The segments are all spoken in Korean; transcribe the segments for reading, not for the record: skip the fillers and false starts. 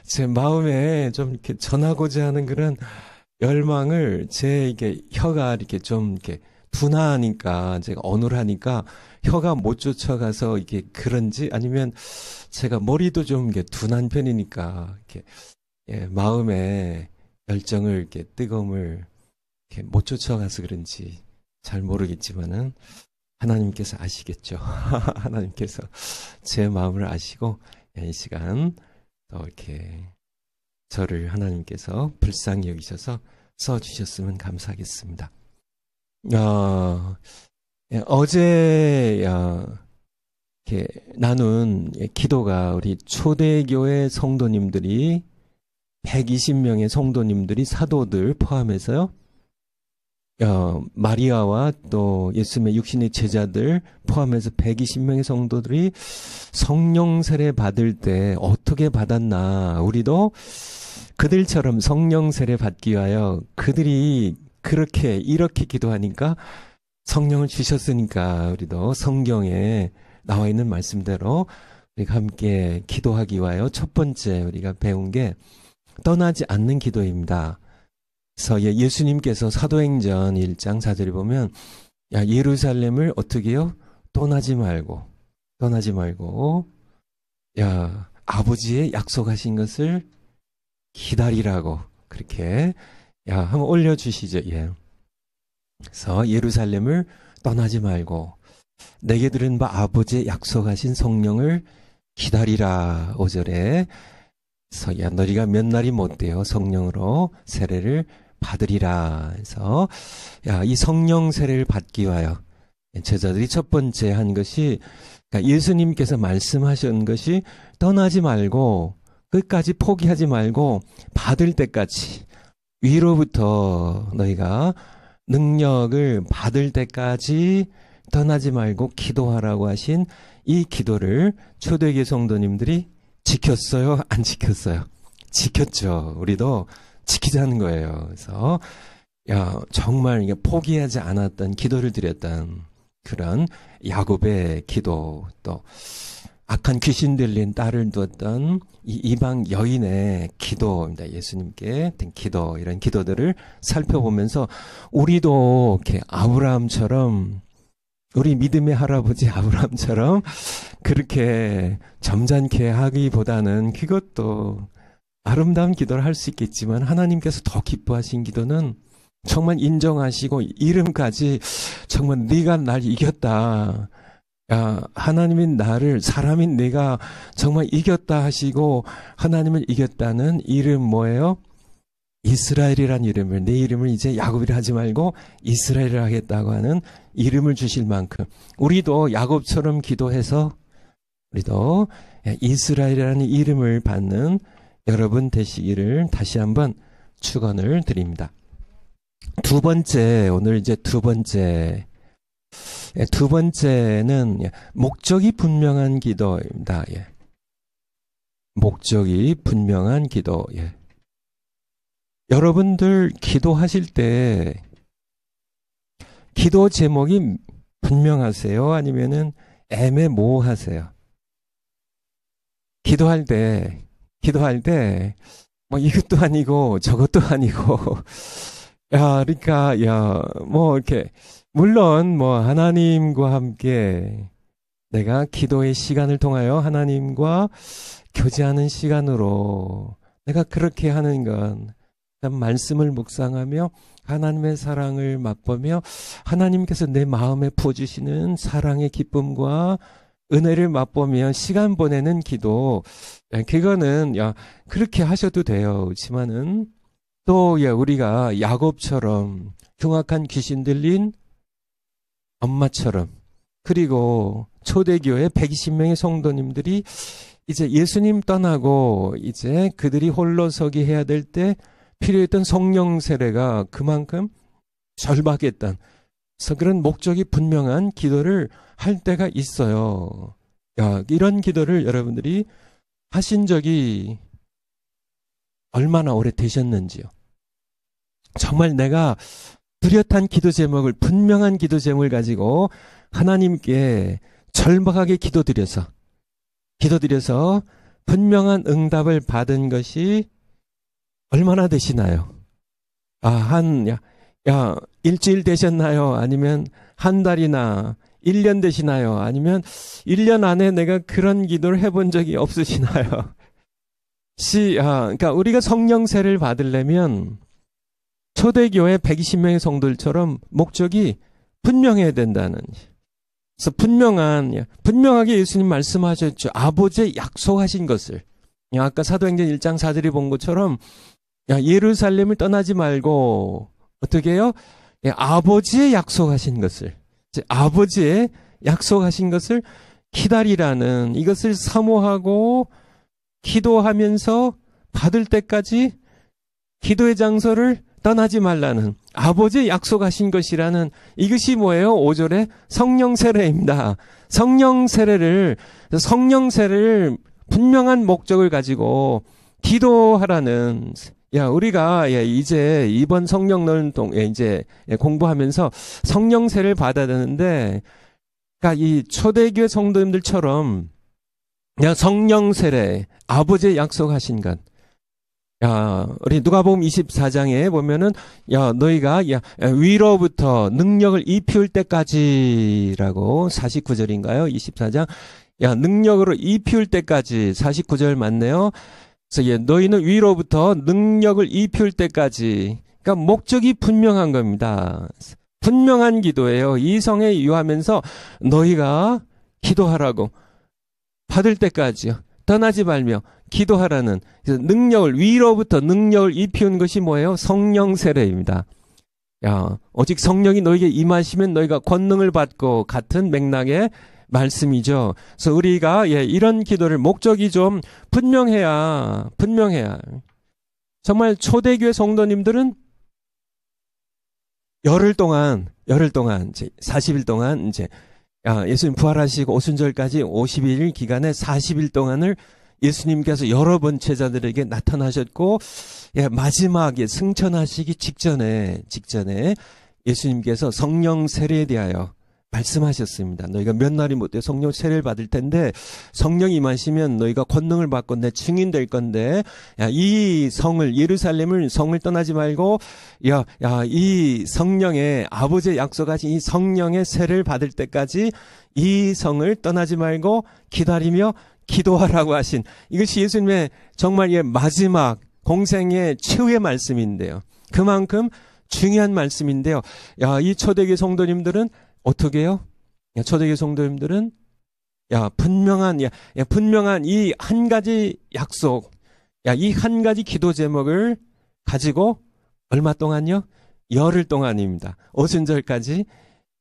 제 마음에 좀 이렇게 전하고자 하는 그런 열망을 제 이게 혀가 이렇게 좀 이렇게 둔하니까 제가 어눌하니까 혀가 못 쫓아가서 이게 그런지 아니면 제가 머리도 좀 이게 둔한 편이니까 이렇게 예, 마음에 열정을 이렇게 뜨거움을 이렇게 못 쫓아가서 그런지 잘 모르겠지만은 하나님께서 아시겠죠. 하나님께서 제 마음을 아시고 이 시간 또 이렇게 저를 하나님께서 불쌍히 여기셔서 써주셨으면 감사하겠습니다. 어제 이렇게 나눈 기도가 우리 초대교회 성도님들이 120명의 성도님들이 사도들 포함해서요. 마리아와 또 예수님의 육신의 제자들 포함해서 120명의 성도들이 성령 세례 받을 때 어떻게 받았나, 우리도 그들처럼 성령 세례 받기 위하여 그들이 그렇게 이렇게 기도하니까 성령을 주셨으니까 우리도 성경에 나와 있는 말씀대로 우리가 함께 기도하기 위하여 첫 번째 우리가 배운 게 떠나지 않는 기도입니다. 그래서 예수님께서 사도행전 1장 4절에 보면 예루살렘을 어떻게 해요? 떠나지 말고 아버지의 약속하신 것을 기다리라고 그렇게 한번 올려주시죠. 예. 그래서 예루살렘을 떠나지 말고 내게 들은 바 아버지의 약속하신 성령을 기다리라. 5절에 그래서 너희가 몇 날이 못되어 성령으로 세례를 받으리라. 해서 이 성령 세례를 받기 위하여 제자들이 첫 번째 한 것이 예수님께서 말씀하신 것이 떠나지 말고 끝까지 포기하지 말고 받을 때까지 위로부터 너희가 능력을 받을 때까지 떠나지 말고 기도하라고 하신 이 기도를 초대교회 성도님들이 지켰어요? 안 지켰어요? 지켰죠. 우리도 지키자는 거예요. 그래서 정말 이게 포기하지 않았던 기도를 드렸던 그런 야곱의 기도, 또 악한 귀신 들린 딸을 두었던 이 이방 여인의 기도입니다. 예수님께 든 기도, 이런 기도들을 살펴보면서 우리도 이렇게 아브라함처럼, 우리 믿음의 할아버지 아브라함처럼 그렇게 점잖게 하기보다는 그것도 아름다운 기도를 할 수 있겠지만 하나님께서 더 기뻐하신 기도는 정말 인정하시고 이름까지 정말 네가 날 이겼다. 하나님인 나를, 사람인 내가 정말 이겼다 하시고 하나님을 이겼다는 이름 뭐예요? 이스라엘이란 이름을, 내 이름을 이제 야곱이라 하지 말고 이스라엘이라 하겠다고 하는 이름을 주실 만큼 우리도 야곱처럼 기도해서 우리도 이스라엘이라는 이름을 받는 여러분 되시기를 다시 한번 축원을 드립니다. 두 번째, 오늘 이제 두 번째는 목적이 분명한 기도입니다. 목적이 분명한 기도. 여러분들 기도하실 때 기도 제목이 분명하세요? 아니면은 애매모호하세요? 기도할 때 뭐 이것도 아니고 저것도 아니고 그러니까 뭐 이렇게 물론 뭐 하나님과 함께 내가 기도의 시간을 통하여 하나님과 교제하는 시간으로 내가 그렇게 하는 건 말씀을 묵상하며 하나님의 사랑을 맛보며 하나님께서 내 마음에 부어주시는 사랑의 기쁨과 은혜를 맛보며 시간 보내는 기도, 그거는 그렇게 하셔도 돼요. 그렇지만은 또 우리가 야곱처럼 흉악한 귀신 들린 엄마처럼, 그리고 초대교회 120명의 성도님들이 이제 예수님 떠나고 이제 그들이 홀로서기 해야 될 때 필요했던 성령 세례가 그만큼 절박했던, 그래서 그런 목적이 분명한 기도를 할 때가 있어요. 이런 기도를 여러분들이 하신 적이 얼마나 오래 되셨는지요? 정말 내가 뚜렷한 기도 제목을, 분명한 기도 제목을 가지고 하나님께 절박하게 기도드려서 분명한 응답을 받은 것이 얼마나 되시나요? 일주일 되셨나요? 아니면 한 달이나 1년 되시나요? 아니면 1년 안에 내가 그런 기도를 해본 적이 없으시나요? 그러니까 우리가 성령 세례를 받으려면 초대교회 120명의 성도들처럼 목적이 분명해야 된다는. 그래서 분명하게 예수님 말씀하셨죠. 아버지의 약속하신 것을. 아까 사도행전 1장 4절에 본 것처럼 예루살렘을 떠나지 말고 어떻게 해요? 아버지의 약속하신 것을. 아버지의 약속하신 것을 기다리라는, 이것을 사모하고 기도하면서 받을 때까지 기도의 장소를 떠나지 말라는, 아버지의 약속하신 것이라는, 이것이 뭐예요? 5절에 성령 세례입니다. 성령 세례를 분명한 목적을 가지고 기도하라는. 우리가 이제 이번 성령 넣은 이제 공부하면서 성령 세례를 받아야 되는데, 그러니까 이 초대교회 성도님들처럼 성령 세례, 아버지의 약속하신 것. 우리 누가복음 24장에 보면은 너희가 위로부터 능력을 입힐 때까지라고, 49절인가요? 24장. 능력으로 입힐 때까지, 49절 맞네요. 그래서 너희는 위로부터 능력을 입힐 때까지. 그러니까 목적이 분명한 겁니다. 분명한 기도예요. 이성에 유하면서 너희가 기도하라고, 받을 때까지요. 떠나지 말며 기도하라는. 그래서 위로부터 능력을 입히는 것이 뭐예요? 성령 세례입니다. 오직 성령이 너에게 임하시면 너희가 권능을 받고, 같은 맥락의 말씀이죠. 그래서 우리가 이런 기도를, 목적이 좀 분명해야. 정말 초대교회 성도님들은 열흘 동안 이제 40일 동안 이제 예수님 부활하시고 오순절까지 50일 기간에 40일 동안을 예수님께서 여러 번 제자들에게 나타나셨고, 마지막에 승천하시기 직전에 예수님께서 성령 세례에 대하여 말씀하셨습니다. 너희가 몇 날이 못해 성령 세례를 받을 텐데, 성령이 임하시면 너희가 권능을 받고 내 증인 될 건데, 이 성을, 예루살렘을, 성을 떠나지 말고 이 성령의, 아버지의 약속하신 이 성령의 세례를 받을 때까지 이 성을 떠나지 말고 기다리며 기도하라고 하신, 이것이 예수님의 정말 마지막 공생의 최후의 말씀인데요. 그만큼 중요한 말씀인데요. 이 초대교회 성도님들은 어떻게 해요? 초대교회 성도님들은 분명한 이 한 가지 약속, 이 한 가지 기도 제목을 가지고 얼마 동안요? 열흘 동안입니다. 오순절까지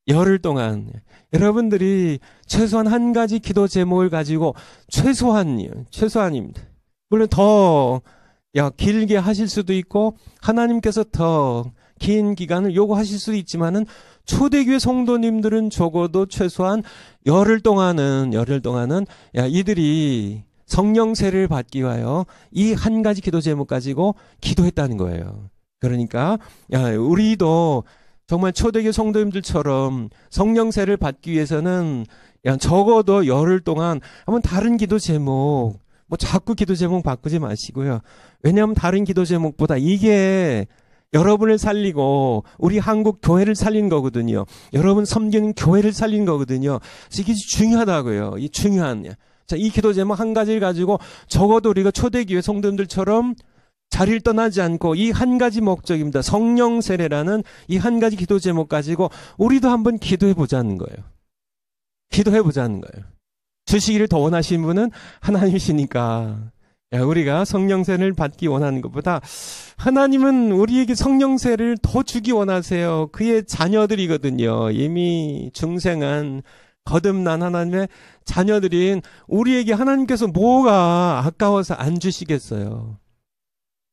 열흘 동안. 여러분들이 최소한 한 가지 기도 제목을 가지고, 최소한입니다. 물론 더 길게 하실 수도 있고 하나님께서 더 긴 기간을 요구하실 수도 있지만은, 초대교회 성도님들은 적어도 최소한 열흘 동안은 이들이 성령 세례를 받기 위하여 이 한 가지 기도 제목 가지고 기도했다는 거예요. 그러니까 우리도 정말 초대교회 성도님들처럼 성령 세례를 받기 위해서는 적어도 열흘 동안 한번 다른 기도 제목, 자꾸 기도 제목 바꾸지 마시고요. 왜냐하면 다른 기도 제목보다 이게 여러분을 살리고 우리 한국 교회를 살린 거거든요. 여러분 섬기는 교회를 살린 거거든요. 그래서 이게 중요하다고요. 이 기도 제목 한 가지를 가지고 적어도 우리가 초대교회 성도님들처럼 자리를 떠나지 않고 이 한 가지 목적입니다. 성령 세례라는 이 한 가지 기도 제목 가지고 우리도 한번 기도해 보자는 거예요. 주시기를 더 원하시는 분은 하나님이시니까. 우리가 성령 세례를 받기 원하는 것보다 하나님은 우리에게 성령 세례를 더 주기 원하세요. 그의 자녀들이거든요. 이미 중생한 거듭난 하나님의 자녀들인 우리에게 하나님께서 뭐가 아까워서 안 주시겠어요.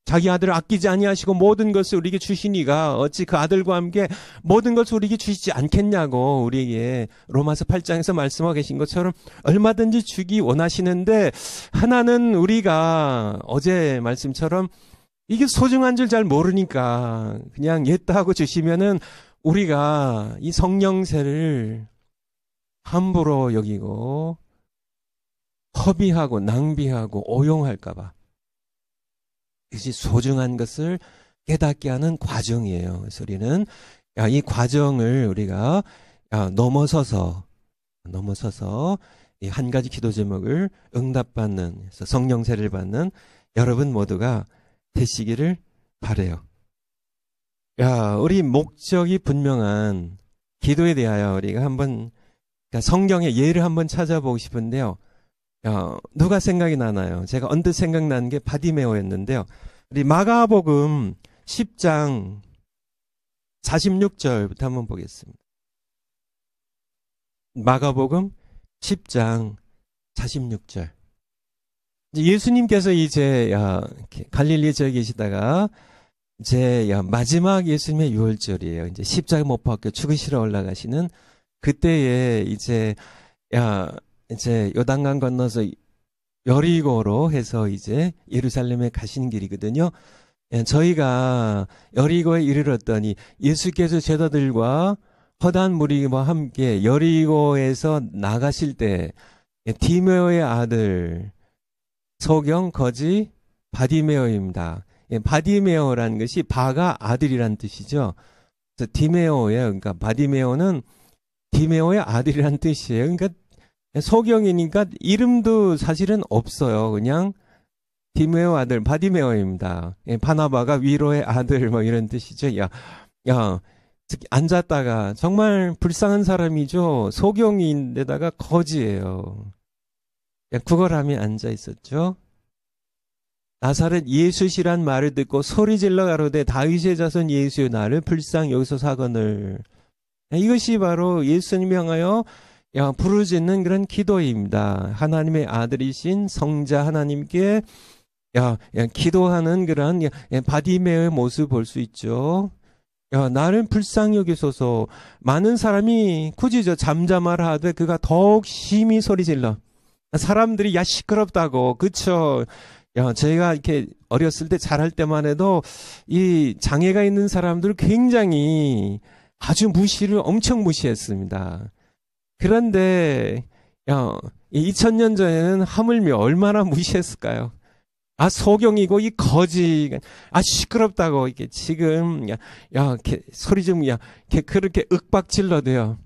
자기 아들을 아끼지 아니하시고 모든 것을 우리에게 주시니가 어찌 그 아들과 함께 모든 것을 우리에게 주시지 않겠냐고, 우리에게 로마서 8장에서 말씀하고 계신 것처럼 얼마든지 주기 원하시는데, 하나는 우리가 어제 말씀처럼 이게 소중한 줄 잘 모르니까 그냥 옛다 하고 주시면은 우리가 이 성령세를 함부로 여기고 허비하고 낭비하고 오용할까봐. 이것이 소중한 것을 깨닫게 하는 과정이에요. 그래서 우리는 이 과정을 우리가 넘어서서 이 한 가지 기도 제목을 응답받는, 그래서 성령세를 받는 여러분 모두가 되시기를 바라요. 우리 목적이 분명한 기도에 대하여 우리가 한번 성경의 예를 한번 찾아보고 싶은데요. 누가 생각이 나나요? 제가 언뜻 생각나는 게 바디메오였는데요. 우리 마가복음 10장 46절부터 한번 보겠습니다. 마가복음 10장 46절. 예수님께서 이제 갈릴리에 저 계시다가 이제 마지막 예수님의 유월절이에요. 이제 십자가 못 박혀 죽으시러 올라가시는 그때에 이제 요단강 건너서 여리고로 해서 이제 예루살렘에 가시는 길이거든요. 저희가 여리고에 이르렀더니 예수께서 제자들과 허다한 무리와 함께 여리고에서 나가실 때 디메오의 아들 소경 거지 바디메오입니다. 바디메오라는 것이 바가 아들이란 뜻이죠. 그래서 디메오예요. 그러니까 바디메오는 디메오의 아들이란 뜻이에요. 그러니까 소경이니까 이름도 사실은 없어요. 그냥 디메오 아들 바디메오입니다. 바나바가 위로의 아들 뭐 이런 뜻이죠. 앉았다가 정말 불쌍한 사람이죠. 소경인데다가 거지예요. 구걸함에 앉아 있었죠. 나사렛 예수시란 말을 듣고 소리질러 가로되 다윗의 자손 예수여 나를 불쌍히 여기서 사거늘. 이것이 바로 예수님이 향하여 부르짖는 그런 기도입니다. 하나님의 아들이신 성자 하나님께 기도하는 그런 바디메오의 모습을 볼 수 있죠. 나를 불쌍히 여기소서. 많은 사람이 굳이 잠잠하라 하되 그가 더욱 심히 소리질러. 사람들이 시끄럽다고, 그쵸? 저희가 이렇게 어렸을 때 자랄 때만 해도 이 장애가 있는 사람들을 굉장히 아주 무시를 엄청 무시했습니다. 그런데 2000년 전에는 하물며 얼마나 무시했을까요? 소경이고 이 거지 시끄럽다고 이게 지금 소리 좀 그렇게 윽박질러도요.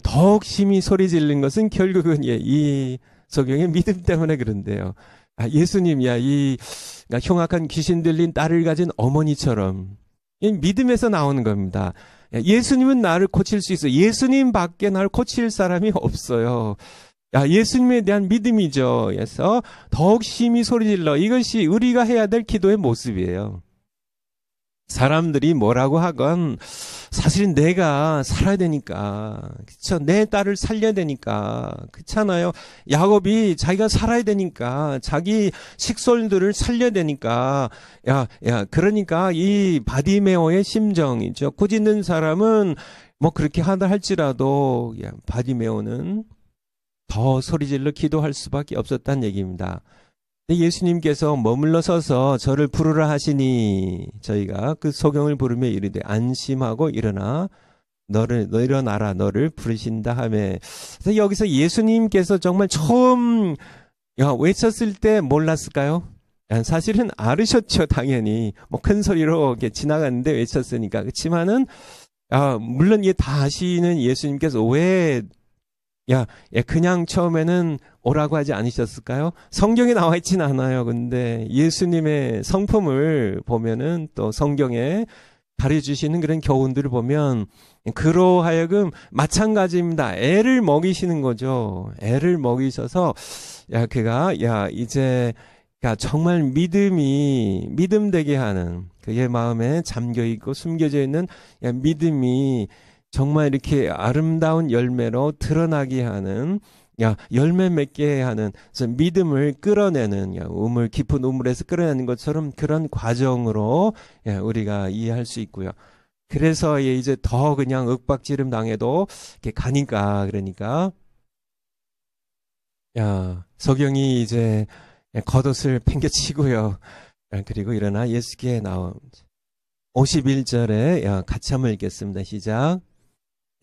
더욱 심히 소리 지르는 것은 결국은 이 소경의 믿음 때문에 그런데요. 예수님 이 흉악한 귀신 들린 딸을 가진 어머니처럼 이 믿음에서 나오는 겁니다. 예수님은 나를 고칠 수 있어요. 예수님 밖에 나를 고칠 사람이 없어요. 예수님에 대한 믿음이죠. 그래서 더욱 심히 소리질러. 이것이 우리가 해야 될 기도의 모습이에요. 사람들이 뭐라고 하건 사실은 내가 살아야 되니까, 그쵸? 내 딸을 살려야 되니까, 그렇잖아요. 야곱이 자기가 살아야 되니까, 자기 식솔들을 살려야 되니까, 그러니까 이 바디메오의 심정이죠. 꾸짖는 사람은 뭐 그렇게 하다 할지라도 바디메오는 더 소리질러 기도할 수밖에 없었다는 얘기입니다. 예수님께서 머물러 서서 저를 부르라 하시니 저희가 그 소경을 부르며 이르되 안심하고 일어나 너 일어나라 너를 부르신다 하매. 그래서 여기서 예수님께서 정말 처음 외쳤을 때 몰랐을까요? 사실은 알으셨죠. 당연히 뭐 큰 소리로 이렇게 지나갔는데 외쳤으니까. 그렇지만은 물론 이게 다 아시는 예수님께서 왜 그냥 처음에는 오라고 하지 않으셨을까요? 성경에 나와 있진 않아요. 근데 예수님의 성품을 보면은 또 성경에 가르쳐주시는 그런 교훈들을 보면 그로 하여금 마찬가지입니다. 애를 먹이시는 거죠. 애를 먹이셔서 그가 이제 정말 믿음 되게 하는 그의 마음에 잠겨 있고 숨겨져 있는 믿음이 정말 이렇게 아름다운 열매로 드러나게 하는 열매 맺게 하는 믿음을 끌어내는 깊은 우물에서 끌어내는 것처럼 그런 과정으로 우리가 이해할 수 있고요. 그래서 이제 더 그냥 윽박지름 당해도 이렇게 가니까 그러니까 소경이 이제 겉옷을 팽개치고요. 그리고 일어나 예수께 나온 51절에 같이 한번 읽겠습니다. 시작.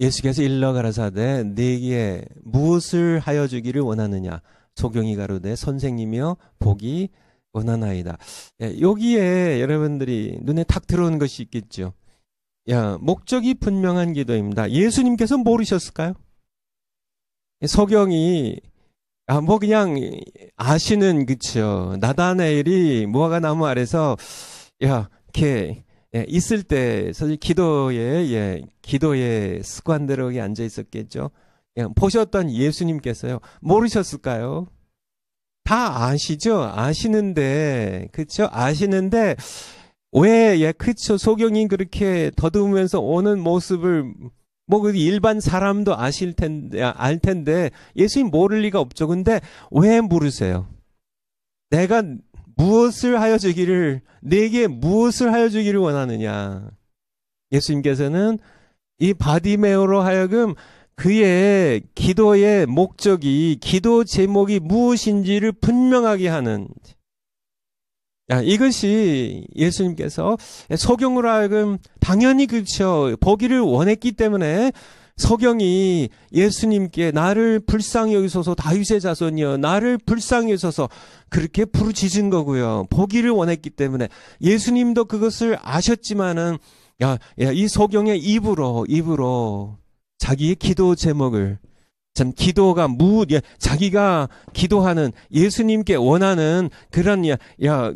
예수께서 일러 가라사대 네게 무엇을 하여 주기를 원하느냐. 소경이 가로되 선생님이여 보기 원하나이다. 여기에 여러분들이 눈에 탁 들어오는 것이 있겠죠. 목적이 분명한 기도입니다. 예수님께서 모르셨을까요? 소경이 뭐 그냥 아시는 그쵸. 나다나엘이 무화과 나무 아래서 이렇게 있을 때 사실 기도의 습관대로 앉아 있었겠죠. 보셨던 예수님께서요 모르셨을까요? 다 아시죠? 아시는데 그쵸? 아시는데 왜 그쵸? 소경이 그렇게 더듬으면서 오는 모습을 뭐 그 일반 사람도 알 텐데 예수님 모를 리가 없죠. 근데 왜 물으세요? 내가 무엇을 하여 주기를 내게 무엇을 하여 주기를 원하느냐? 예수님께서는 이 바디메오로 하여금 그의 기도의 목적이 기도 제목이 무엇인지를 분명하게 하는 이것이 예수님께서 소경으로 하여금 당연히 그렇죠. 보기를 원했기 때문에 소경이 예수님께 나를 불쌍히 여기소서 다윗의 자손이여 나를 불쌍히 여기소서 그렇게 부르짖은 거고요. 보기를 원했기 때문에 예수님도 그것을 아셨지만은 이 소경의 입으로 자기의 기도 제목을 참 기도가 자기가 기도하는 예수님께 원하는 그런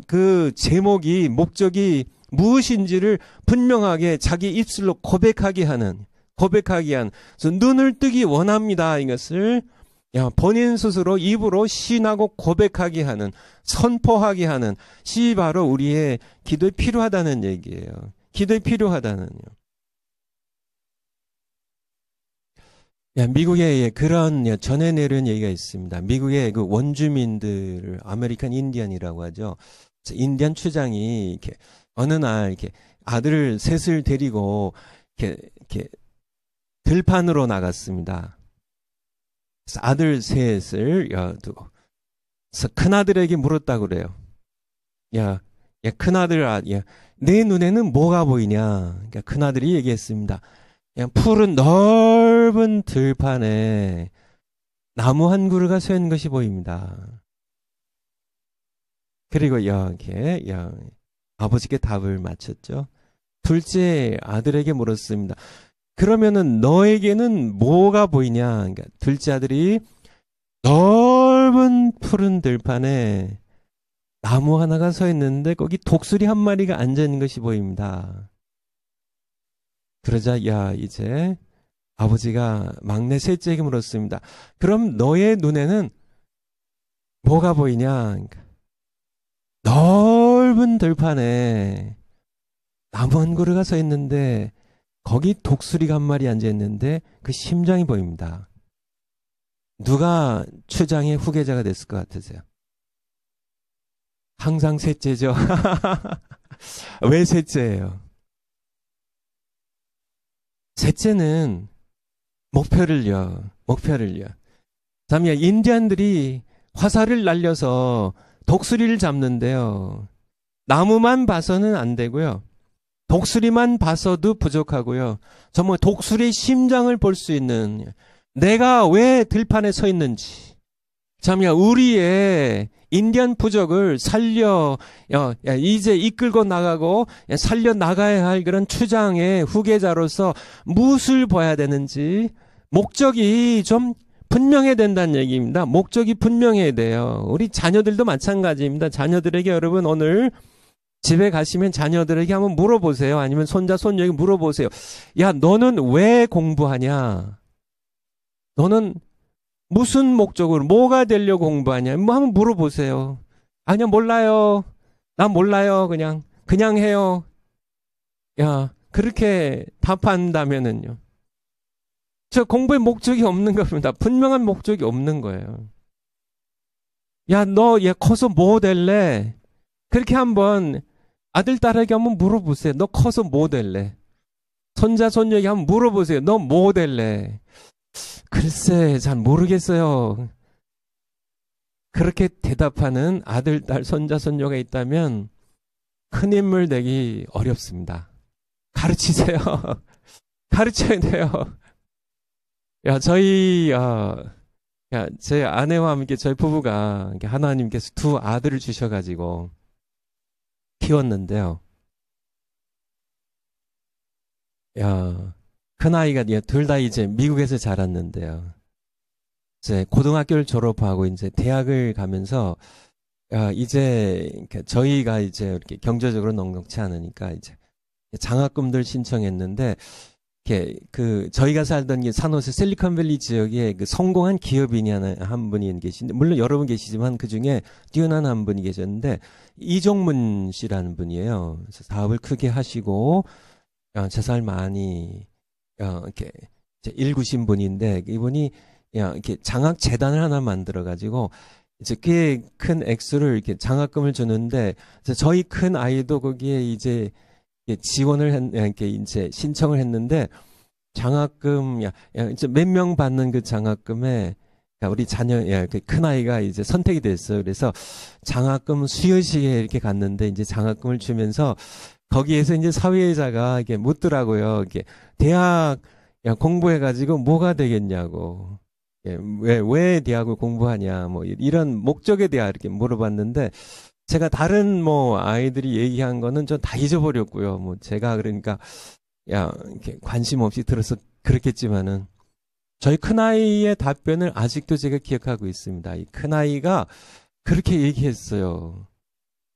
그 제목이 목적이 무엇인지를 분명하게 자기 입술로 고백하게 한 그래서 눈을 뜨기 원합니다. 이것을 본인 스스로 입으로 시인하고 고백하게 하는 선포하게 하는 시 바로 우리의 기도에 필요하다는 얘기예요. 기도에 필요하다는요. 미국에 그런 전해 내려온 얘기가 있습니다. 미국의 그 원주민들을 아메리칸 인디언이라고 하죠. 인디언 추장이 이렇게 어느 날 이렇게 아들 셋을 데리고 이렇게 들판으로 나갔습니다. 그래서 아들 셋을 두고 그래서 큰 아들에게 물었다고 그래요. 큰 아들, 내 눈에는 뭐가 보이냐? 그러니까 큰 아들이 얘기했습니다. 푸른 넓은 들판에 나무 한 그루가 서 있는 것이 보입니다. 그리고 이렇게 아버지께 답을 맞췄죠. 둘째 아들에게 물었습니다. 그러면은 너에게는 뭐가 보이냐? 그러니까 둘째 아들이 넓은 푸른 들판에 나무 하나가 서 있는데 거기 독수리 한 마리가 앉아 있는 것이 보입니다. 그러자 이제 아버지가 막내 셋째에게 물었습니다. 그럼 너의 눈에는 뭐가 보이냐? 그러니까 넓은 들판에 나무 한 그루가 서 있는데 거기 독수리가 한 마리 앉아 있는데 그 심장이 보입니다. 누가 추장의 후계자가 됐을 것 같으세요? 항상 셋째죠. 왜 셋째예요? 셋째는 목표를요. 인디안들이 화살을 날려서 독수리를 잡는데요. 나무만 봐서는 안 되고요. 독수리만 봐서도 부족하고요. 정말 독수리의 심장을 볼 수 있는 내가 왜 들판에 서 있는지 우리의 인디안 부족을 이제 이끌고 나가고 살려 나가야 할 그런 추장의 후계자로서 무엇을 봐야 되는지 목적이 좀 분명해야 된다는 얘기입니다. 목적이 분명해야 돼요. 우리 자녀들도 마찬가지입니다. 자녀들에게 여러분 오늘 집에 가시면 자녀들에게 한번 물어보세요. 아니면 손자, 손녀에게 물어보세요. 너는 왜 공부하냐? 너는 무슨 목적으로, 뭐가 되려고 공부하냐? 한번 물어보세요. 아니요, 몰라요. 난 몰라요. 그냥 해요. 그렇게 답한다면은요. 저 공부에 목적이 없는 겁니다. 분명한 목적이 없는 거예요. 너 커서 뭐 될래? 그렇게 한번 아들, 딸에게 한번 물어보세요. 너 커서 뭐 될래? 손자, 손녀에게 한번 물어보세요. 너 뭐 될래? 글쎄, 잘 모르겠어요. 그렇게 대답하는 아들, 딸, 손자, 손녀가 있다면 큰 인물 되기 어렵습니다. 가르치세요. 가르쳐야 돼요. 제 아내와 함께 저희 부부가 이렇게 하나님께서 두 아들을 주셔가지고 키웠는데요. 야, 큰 아이가 둘 다 이제 미국에서 자랐는데요. 이제 고등학교를 졸업하고 이제 대학을 가면서 이제 저희가 이제 이렇게 경제적으로 넉넉치 않으니까 이제 장학금들 신청했는데 저희가 살던 게 산호세 실리콘밸리 지역에 그 성공한 기업인이 한 분이 계신데, 물론 여러 분 계시지만 그 중에 뛰어난 한 분이 계셨는데, 이종문 씨라는 분이에요. 그래서 사업을 크게 하시고, 재산을 많이, 이렇게, 일구신 분인데, 이분이, 이렇게 장학재단을 하나 만들어가지고, 이제 꽤 큰 액수를 이렇게 장학금을 주는데, 저희 큰 아이도 거기에 이제 지원을 이렇게 이제 신청을 했는데 장학금 이제 몇 명 받는 그 장학금에 우리 자녀 큰 아이가 이제 선택이 됐어요. 그래서 장학금 수여식에 이렇게 갔는데 이제 장학금을 주면서 거기에서 이제 사회자가 이게 묻더라고요. 이게 대학 공부해가지고 뭐가 되겠냐고. 왜 대학을 공부하냐 뭐 이런 목적에 대해 이렇게 물어봤는데 제가 다른 뭐 아이들이 얘기한 거는 좀 다 잊어버렸고요. 뭐 제가 그러니까 이렇게 관심 없이 들어서 그렇겠지만은 저희 큰아이의 답변을 아직도 제가 기억하고 있습니다. 이 큰아이가 그렇게 얘기했어요.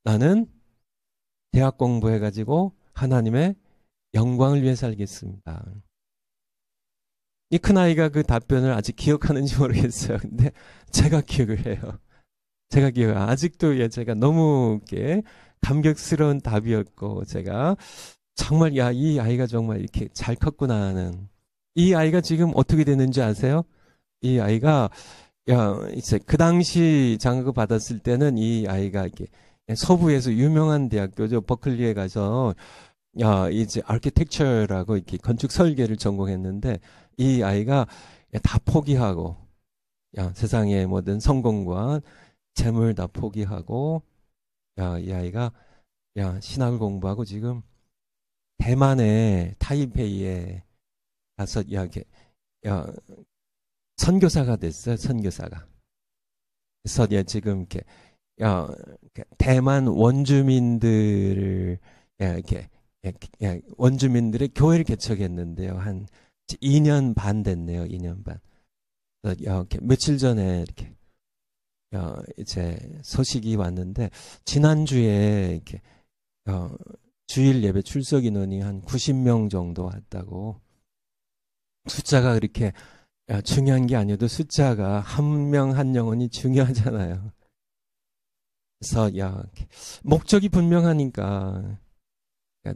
나는 대학 공부해가지고 하나님의 영광을 위해 살겠습니다. 이 큰아이가 그 답변을 아직 기억하는지 모르겠어요. 근데 제가 기억을 해요. 제가 아직도 제가 너무 감격스러운 답이었고, 제가 정말 이 아이가 정말 이렇게 잘 컸구나 하는. 이 아이가 지금 어떻게 됐는지 아세요? 이 아이가 이제 그 당시 장학을 받았을 때는 이 아이가 이렇게 서부에서 유명한 대학교죠. 버클리에 가서 이제 아키텍처라고 이렇게 건축 설계를 전공했는데 이 아이가 다 포기하고 세상의 모든 성공과 재물 다 포기하고 이 아이가 신학을 공부하고 지금 대만의 타이페이에 가서 이렇게 선교사가 됐어요. 선교사가. 그래서 지금 이렇게 대만 원주민들을 원주민들의 교회를 개척했는데요. 한 2년 반 됐네요. 2년 반. 이렇게 며칠 전에 이렇게 이제 소식이 왔는데 지난주에 이렇게 주일 예배 출석 인원이 한 90명 정도 왔다고. 숫자가 그렇게 중요한 게 아니어도 숫자가 한 명 한 영혼이 중요하잖아요. 그래서 목적이 분명하니까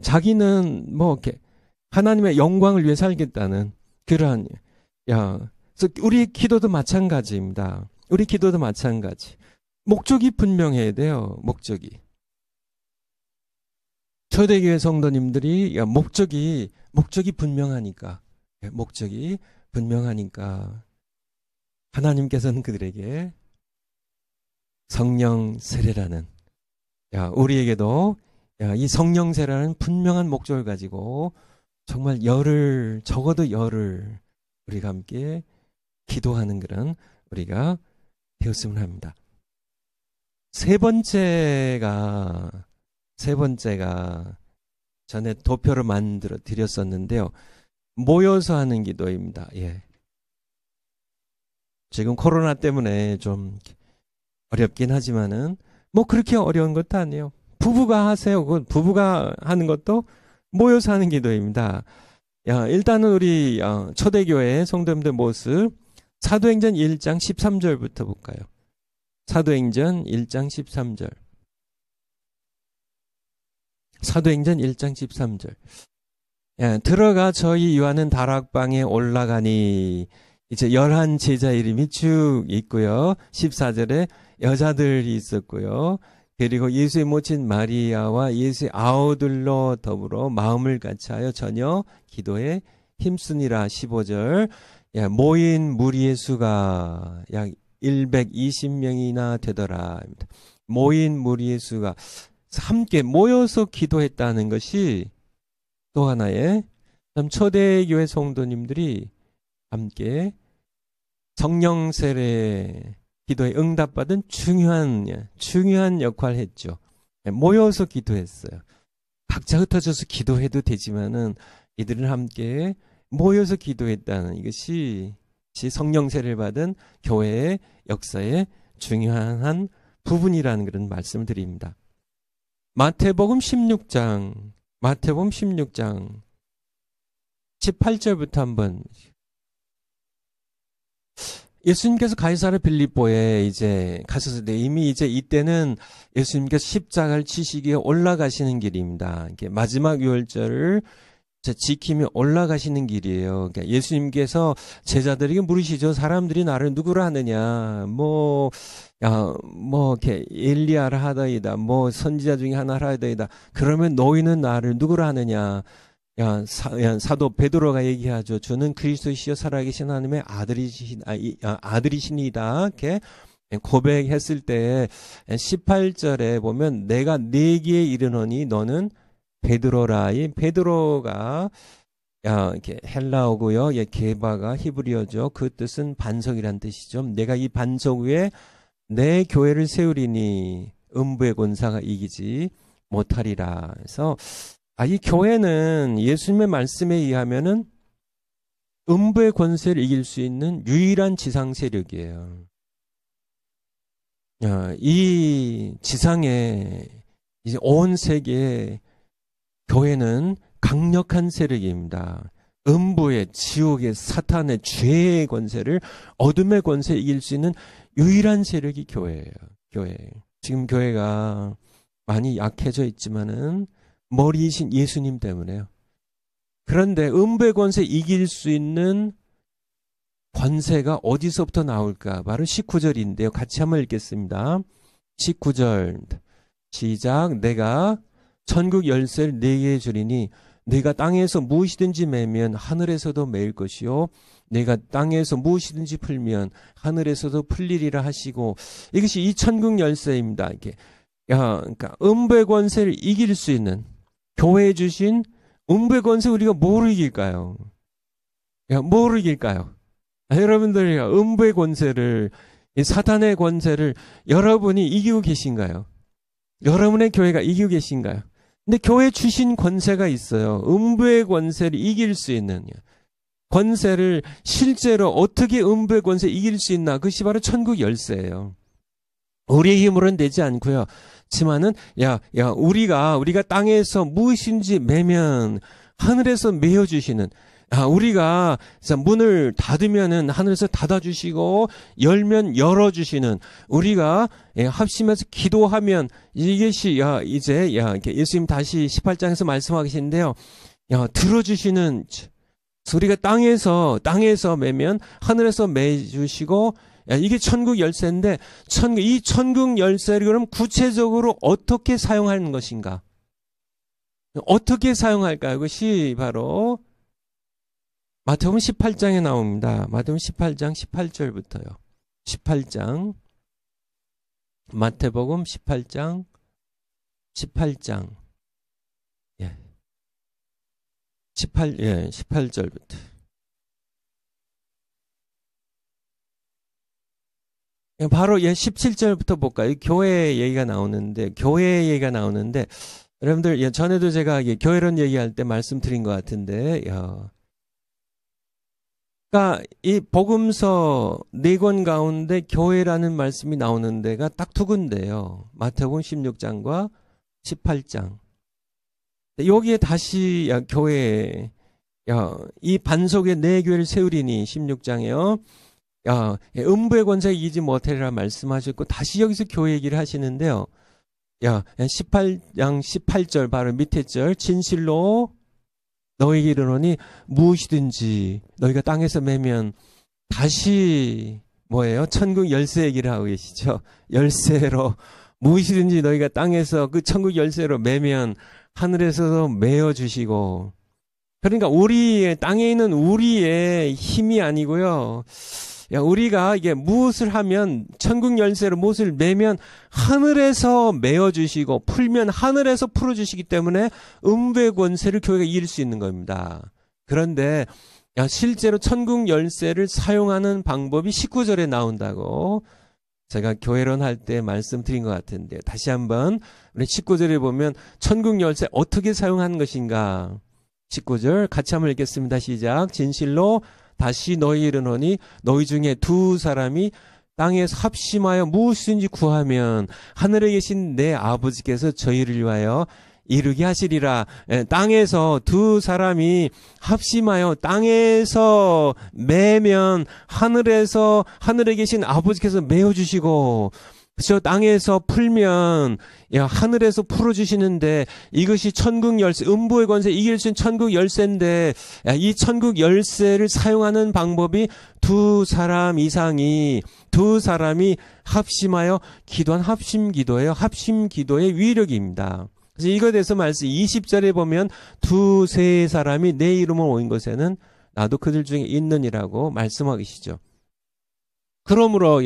자기는 뭐 이렇게 하나님의 영광을 위해 살겠다는 그러한 그래서 우리 기도도 마찬가지입니다. 우리 기도도 마찬가지. 목적이 분명해야 돼요. 목적이. 초대교회 성도님들이 목적이 분명하니까 목적이 분명하니까 하나님께서는 그들에게 성령 세례라는 우리에게도 이 성령 세례라는 분명한 목적을 가지고 정말 적어도 열을 우리가 함께 기도하는 그런 우리가 되었으면 합니다. 세 번째가 전에 도표를 만들어 드렸었는데요. 모여서 하는 기도입니다. 지금 코로나 때문에 좀 어렵긴 하지만은 뭐 그렇게 어려운 것도 아니에요. 부부가 하세요. 부부가 하는 것도 모여서 하는 기도입니다. 일단은 우리 초대교회 성도님들 모습 사도행전 1장 13절부터 볼까요? 사도행전 1장 13절. 사도행전 1장 13절. 들어가 저희 요한은 다락방에 올라가니 이제 11 제자 이름이 쭉 있고요. 14절에 여자들이 있었고요. 그리고 예수의 모친 마리아와 예수의 아우들로 더불어 마음을 같이하여 전혀 기도에 힘쓰니라. 15절. 모인 무리의 수가 약 120명이나 되더라. 모인 무리의 수가 함께 모여서 기도했다는 것이 또 하나의 초대교회 성도님들이 함께 성령 세례 기도에 응답받은 중요한 역할을 했죠. 모여서 기도했어요. 각자 흩어져서 기도해도 되지만은 이들은 함께 모여서 기도했다는 이것이 성령 세례를 받은 교회의 역사의 중요한 부분이라는 그런 말씀을 드립니다. 마태복음 16장 18절부터 한번. 예수님께서 가이사랴 빌립보에 이제 가셨을 때 이미 이제 이때는 예수님께서 십자가를 지시기에 올라가시는 길입니다. 이게 마지막 유월절을 지키며 올라가시는 길이에요. 그러니까 예수님께서 제자들에게 물으시죠. 사람들이 나를 누구라 하느냐? 이렇게 엘리야라 하더이다. 선지자 중에 하나라 하더이다. 그러면 너희는 나를 누구라 하느냐? 사도 베드로가 얘기하죠. 주는 그리스도시여 살아계신 하나님의 아들이시니다. 이렇게 고백했을 때 18절에 보면 내가 네게 이르노니 너는 베드로라. 이 베드로가 이렇게 헬라어고요. 게바가 히브리어죠. 그 뜻은 반석이란 뜻이죠. 내가 이 반석 위에 내 교회를 세우리니 음부의 권사가 이기지 못하리라. 그래서 이 교회는 예수님의 말씀에 의하면은 음부의 권세를 이길 수 있는 유일한 지상 세력이에요. 이 지상에 이제 온 세계에 교회는 강력한 세력입니다. 음부의, 지옥의, 사탄의, 죄의 권세를, 어둠의 권세를 이길 수 있는 유일한 세력이 교회예요. 교회. 지금 교회가 많이 약해져 있지만은 머리이신 예수님 때문에요. 그런데 음부의 권세 이길 수 있는 권세가 어디서부터 나올까? 바로 19절인데요. 같이 한번 읽겠습니다. 19절 시작. 내가 천국 열쇠를 네게 주리니 네가 땅에서 무엇이든지 매면 하늘에서도 매일 것이요 네가 땅에서 무엇이든지 풀면 하늘에서도 풀리리라 하시고, 이것이 이 천국 열쇠입니다. 이게 그러니까 음부의 권세를 이길 수 있는 교회에 주신 음부의 권세, 우리가 뭐로 이길까요? 뭐로 이길까요? 여러분들이 음부의 권세를, 사탄의 권세를 여러분이 이기고 계신가요? 여러분의 교회가 이기고 계신가요? 근데 교회 주신 권세가 있어요. 음부의 권세를 이길 수 있는 권세를 실제로 어떻게 음부의 권세를 이길 수 있나? 그것이 바로 천국 열쇠예요. 우리의 힘으로는 되지 않고요. 지만은 우리가 땅에서 무엇인지 매면 하늘에서 메어 주시는, 우리가 문을 닫으면은 하늘에서 닫아주시고 열면 열어주시는, 우리가 합심해서 기도하면 이것이 이제 예수님 다시 18장에서 말씀하시는데요. 들어주시는, 우리가 땅에서 매면 하늘에서 매주시고, 이게 천국 열쇠인데 이 천국 열쇠를 그럼 구체적으로 어떻게 사용하는 것인가? 어떻게 사용할까요? 이것이 바로 마태복음 18장에 나옵니다. 마태복음 18장 18절부터요. 18장 마태복음 18장 18절부터. 바로 17절부터 볼까요? 교회 얘기가 나오는데, 여러분들 전에도 제가 교회론 얘기할 때 말씀드린 것 같은데, 그러니까 이 복음서 4권 가운데 교회라는 말씀이 나오는 데가 딱 두 군데예요. 마태복음 16장과 18장. 여기에 다시 교회, 이 반석에 내 교회를 세우리니 16장에요. 음부의 권세가 이기지 못하리라 말씀하셨고, 다시 여기서 교회 얘기를 하시는데요. 18장 18절 바로 밑에 절, 진실로 너에게 이르노니 무엇이든지 너희가 땅에서 매면, 다시 뭐예요? 천국 열쇠 얘기를 하고 계시죠. 열쇠로 무엇이든지 너희가 땅에서 그 천국 열쇠로 매면 하늘에서도 메어 주시고. 그러니까 땅에 있는 우리의 힘이 아니고요. 우리가 이게 무엇을 하면, 천국 열쇠로 무엇을 매면 하늘에서 메어주시고 풀면 하늘에서 풀어주시기 때문에 음부의 권세를 교회가 이길 수 있는 겁니다. 그런데 실제로 천국 열쇠를 사용하는 방법이 19절에 나온다고 제가 교회론 할 때 말씀드린 것 같은데, 다시 한번 우리 19절에 보면 천국 열쇠 어떻게 사용하는 것인가. 19절 같이 한번 읽겠습니다. 시작. 진실로 다시 너희 이르노니 너희 중에 두 사람이 땅에서 합심하여 무엇이든지 구하면 하늘에 계신 내 아버지께서 저희를 위하여 이루게 하시리라. 땅에서 두 사람이 합심하여 땅에서 매면 하늘에 계신 아버지께서 메어주시고, 저 땅에서 풀면 하늘에서 풀어주시는데, 이것이 천국 열쇠, 음부의 권세 이길 수 있는 천국 열쇠인데, 이 천국 열쇠를 사용하는 방법이 두 사람이 합심하여 기도한 합심 기도예요. 합심 기도의 위력입니다. 그래서 이거에 대해서 말씀 20절에 보면 두세 사람이 내 이름으로 모인 곳에는 나도 그들 중에 있느니라고 말씀하고 계시죠. 그러므로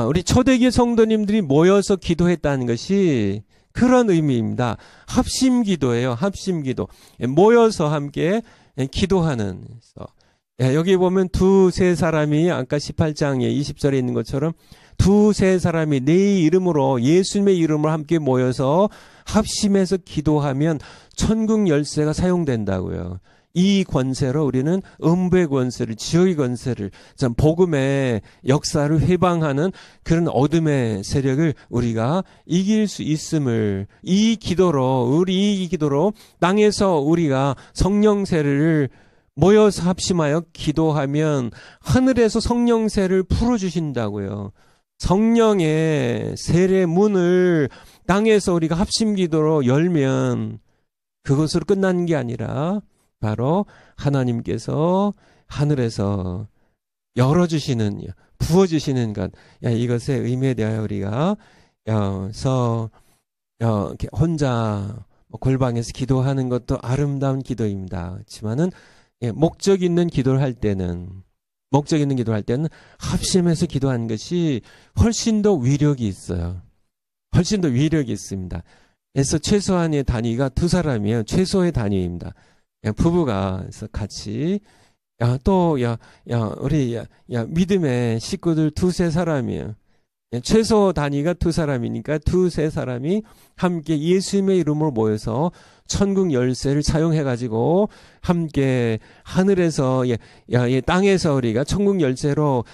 우리 초대교회 성도님들이 모여서 기도했다는 것이 그런 의미입니다. 합심 기도예요. 합심 기도. 모여서 함께 기도하는. 여기 보면 두세 사람이 아까 18장에 20절에 있는 것처럼 두세 사람이 내 이름으로, 예수님의 이름으로 함께 모여서 합심해서 기도하면 천국 열쇠가 사용된다고요. 이 권세로 우리는 음부의 권세를, 지옥의 권세를, 복음의 역사를 회방하는 그런 어둠의 세력을 우리가 이길 수 있음을, 이 기도로 땅에서 우리가 성령 세례를 모여서 합심하여 기도하면 하늘에서 성령 세례를 풀어주신다고요. 성령의 세례 문을 땅에서 우리가 합심 기도로 열면 그것으로 끝나는 게 아니라 바로 하나님께서 하늘에서 열어주시는, 부어주시는 것, 이것의 의미에 대하여 우리가 이렇게 혼자 골방에서 기도하는 것도 아름다운 기도입니다. 그렇지만은 목적 있는 기도를 할 때는 합심해서 기도하는 것이 훨씬 더 위력이 있어요. 훨씬 더 위력이 있습니다. 그래서 최소한의 단위가 두 사람이에요. 최소의 단위입니다. 부부가 그래서 같이 우리 믿음의 식구들 두세 사람이에요. 최소 단위가 두 사람이니까 두세 사람이 함께 예수님의 이름으로 모여서 천국 열쇠를 사용해가지고 함께 하늘에서 땅에서 우리가 천국 열쇠로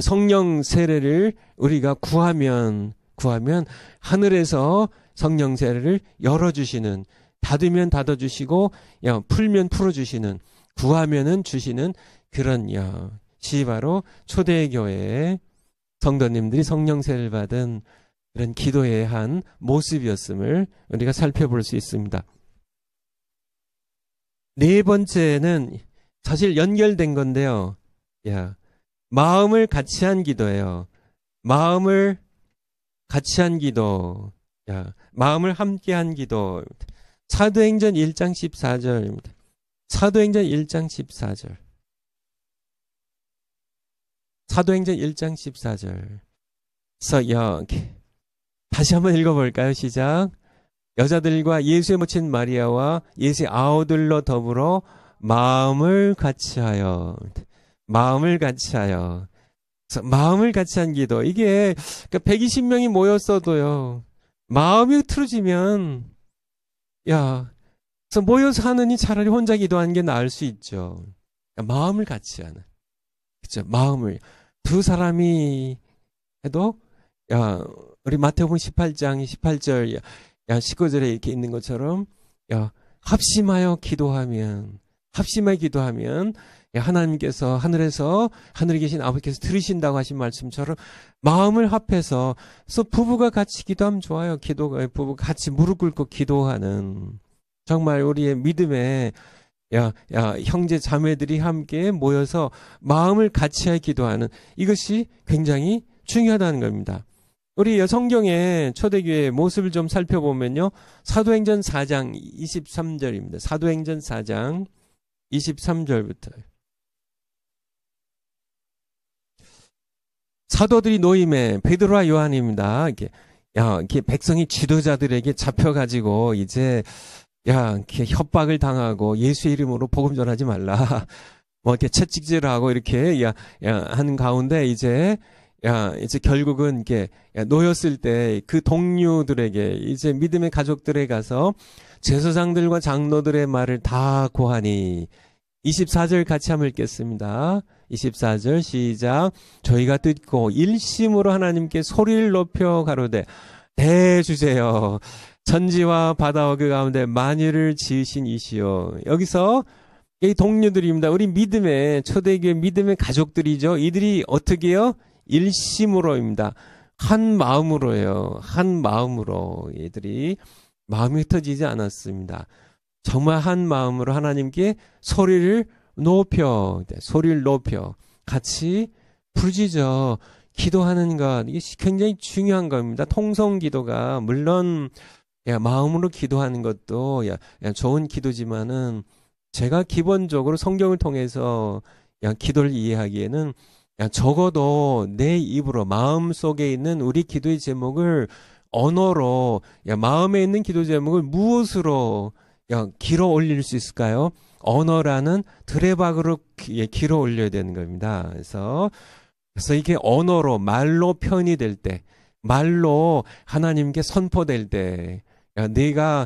성령 세례를 우리가 구하면 하늘에서 성령 세례를 열어주시는, 닫으면 닫아주시고 풀면 풀어주시는, 구하면은 주시는 그런 시 바로 초대교회의 성도님들이 성령 세례를 받은 그런 기도의 한 모습이었음을 우리가 살펴볼 수 있습니다. 네 번째는 사실 연결된 건데요. 마음을 같이 한 기도예요. 마음을 같이 한 기도. 마음을 함께 한 기도. 사도행전 1장 14절입니다. 사도행전 1장 14절. 사도행전 1장 14절. 그래서 다시 한번 읽어볼까요? 시작. 여자들과 예수의 모친 마리아와 예수의 아우들로 더불어 마음을 같이하여. 그래서 마음을 같이 한 기도. 이게 120명이 모였어도요, 마음이 흐트러지면 그래서 모여서 하느니 차라리 혼자 기도하는 게 나을 수 있죠. 마음을 같이 하는. 그렇죠. 마음을 두 사람이 해도 우리 마태복음 18장 18절 19절에 이렇게 있는 것처럼 합심하여 기도하면 하나님께서 하늘에 계신 아버지께서 들으신다고 하신 말씀처럼 마음을 합해서, 그래서 부부가 같이 기도하면 좋아요. 부부가 같이 무릎 꿇고 기도하는, 정말 우리의 믿음의 형제 자매들이 함께 모여서 마음을 같이하여 기도하는, 이것이 굉장히 중요하다는 겁니다. 우리 성경의 초대교회의 모습을 좀 살펴보면요, 사도행전 4장 23절입니다. 사도행전 4장 23절부터. 사도들이 노임에 베드로와 요한입니다. 이렇게 백성이 지도자들에게 잡혀가지고 이제 야, 이렇게 협박을 당하고 예수의 이름으로 복음 전하지 말라. 뭐 이렇게 채찍질하고 이렇게 하는 가운데 이제 결국은 이렇게 놓였을 때 그 동료들에게 이제 믿음의 가족들에 가서 제사장들과 장로들의 말을 다 고하니 24절 같이 한번 읽겠습니다. 24절 시작. 저희가 듣고 일심으로 하나님께 소리를 높여 가로되 대주제여 천지와 바다와 그 가운데 만유를 지으신 이시여. 여기서 이 동료들입니다. 우리 믿음의 초대교회 믿음의 가족들이죠. 이들이 어떻게 해요? 일심으로입니다. 한 마음으로예요. 한 마음으로 이들이 마음이 흩어지지 않았습니다. 정말 한 마음으로 하나님께 소리를 높여 같이 부르짖어 기도하는 것, 이게 굉장히 중요한 겁니다. 통성 기도가 물론 마음으로 기도하는 것도 좋은 기도지만은 제가 기본적으로 성경을 통해서 기도를 이해하기에는 적어도 내 입으로 마음속에 있는 우리 기도의 제목을 언어로 마음에 있는 기도 제목을 무엇으로 길어 올릴 수 있을까요? 언어라는 드레박으로 길어 올려야 되는 겁니다. 그래서 이게 언어로 말로 표현이 될 때, 말로 하나님께 선포될 때, 내가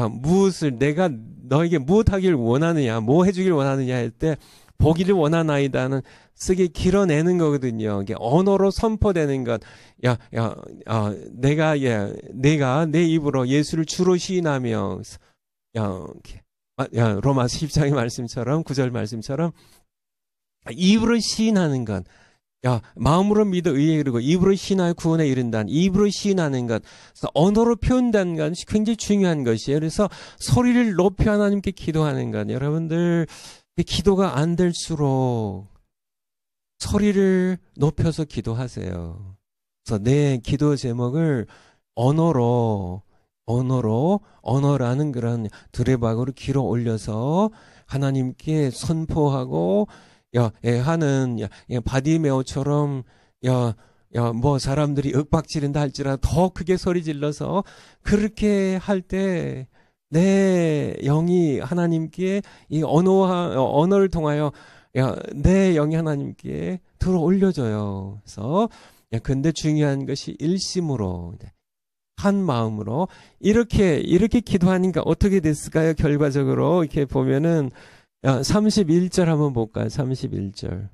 무엇을 내가 너에게 무엇하길 원하느냐, 뭐 해주길 원하느냐 할 때 보기를 원하나이다는 쓰게 길어내는 거거든요. 이게 언어로 선포되는 것. 내가 내 입으로 예수를 주로 시인하며 로마서 10장의 말씀처럼 9절 말씀처럼 입으로 시인하는 것. 마음으로 믿어 의에 이르고 입으로 시인하여 구원에 이른다는 입으로 시인하는 것. 그래서 언어로 표현되는 것이 굉장히 중요한 것이에요. 그래서 소리를 높여 하나님께 기도하는 것. 여러분들 기도가 안 될수록 소리를 높여서 기도하세요. 그래서 내 기도 제목을 언어라는 그런 드레박으로 길어 올려서 하나님께 선포하고 하는 바디메오처럼 뭐 사람들이 윽박지른다 할지라도 더 크게 소리 질러서 그렇게 할 때 내 영이 하나님께 이 언어를 통하여 내 영이 하나님께 들어 올려져요. 그래서 근데 중요한 것이 일심으로 한 마음으로 이렇게 기도하니까 어떻게 됐을까요? 결과적으로 이렇게 보면은 31절 한번 볼까요? 31절.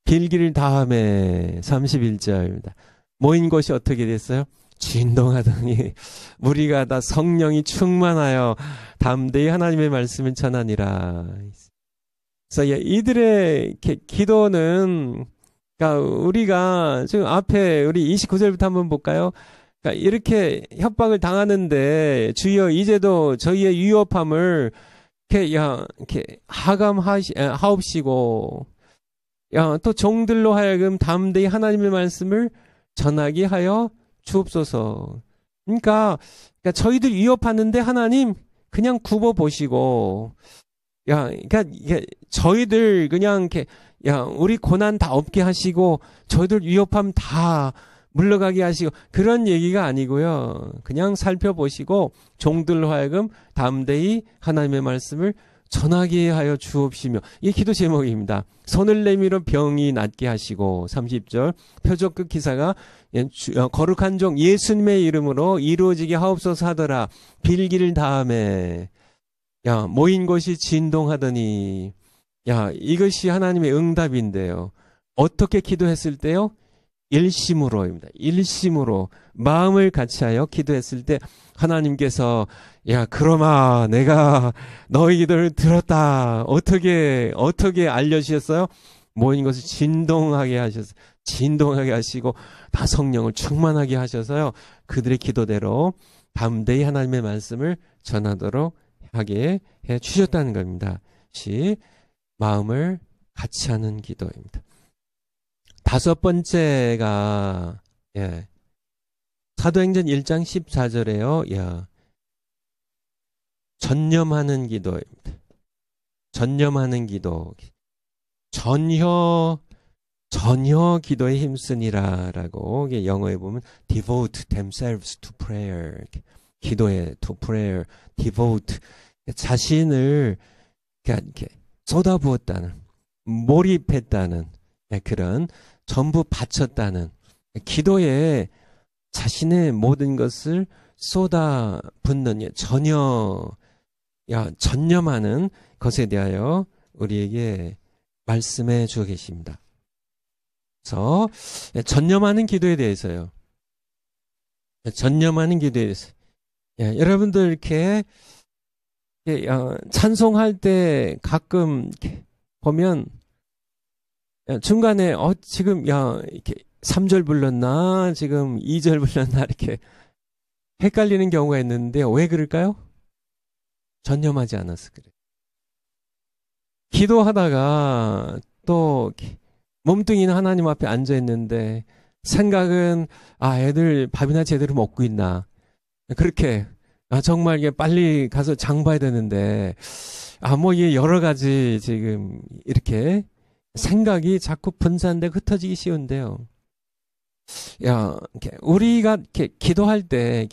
빌기를 다음에 31절입니다. 모인 것이 어떻게 됐어요? 진동하더니 무리가 다 성령이 충만하여 담대히 하나님의 말씀을 전하니라. 그래서 이들의 기도는 우리가 지금 앞에 우리 29절부터 한번 볼까요? 이렇게 협박을 당하는데 주여 이제도 저희의 위협함을 이렇게 하옵시고 또 종들로 하여금 담대히 하나님의 말씀을 전하게 하여 주옵소서. 그러니까 저희들 위협하는데 하나님 그냥 굽어 보시고 그러니까 저희들 그냥 이렇게 우리 고난 다 없게 하시고 저희들 위협함 다 물러가게 하시고 그런 얘기가 아니고요. 그냥 살펴보시고 종들로 하여금 담대히 하나님의 말씀을 전하게 하여 주옵시며 이게 기도 제목입니다. 손을 내밀어 병이 낫게 하시고 30절 표적급 기사가 거룩한 종 예수님의 이름으로 이루어지게 하옵소서 하더라. 빌기를 다음에 모인 것이 진동하더니 이것이 하나님의 응답인데요. 어떻게 기도했을 때요? 일심으로입니다. 일심으로 마음을 같이하여 기도했을 때 하나님께서 그러마 내가 너희 기도를 들었다. 어떻게 알려주셨어요? 모인 것을 진동하게 하셨어요. 진동하게 하시고 다 성령을 충만하게 하셔서요. 그들의 기도대로 담대히 하나님의 말씀을 전하도록 하게 해 주셨다는 겁니다. 마음을 같이 하는 기도입니다. 다섯 번째가 사도행전 1장 14절에요. 전념하는 기도입니다. 전념하는 기도. 전혀 기도에 힘쓰니라라고 영어에 보면 devote themselves to prayer. 기도에 to prayer, devote 자신을 이렇게 쏟아부었다는, 몰입했다는 그런, 전부 바쳤다는, 기도에 자신의 모든 것을 쏟아붓는, 전념하는 것에 대하여 우리에게 말씀해 주고 계십니다. 그래서 전념하는 기도에 대해서요. 전념하는 기도에 대해서. 여러분들 이렇게 찬송할 때 가끔 보면 중간에 지금 이렇게 3절 불렀나 지금 2절 불렀나 이렇게 헷갈리는 경우가 있는데요. 왜 그럴까요? 전념하지 않아서 그래요. 기도하다가 또 몸뚱이는 하나님 앞에 앉아 있는데 생각은 애들 밥이나 제대로 먹고 있나, 그렇게 정말 이게 빨리 가서 장 봐야 되는데 이게 여러 가지 지금 이렇게 생각이 자꾸 분산되고 흩어지기 쉬운데요. 우리가 이렇게 기도할 때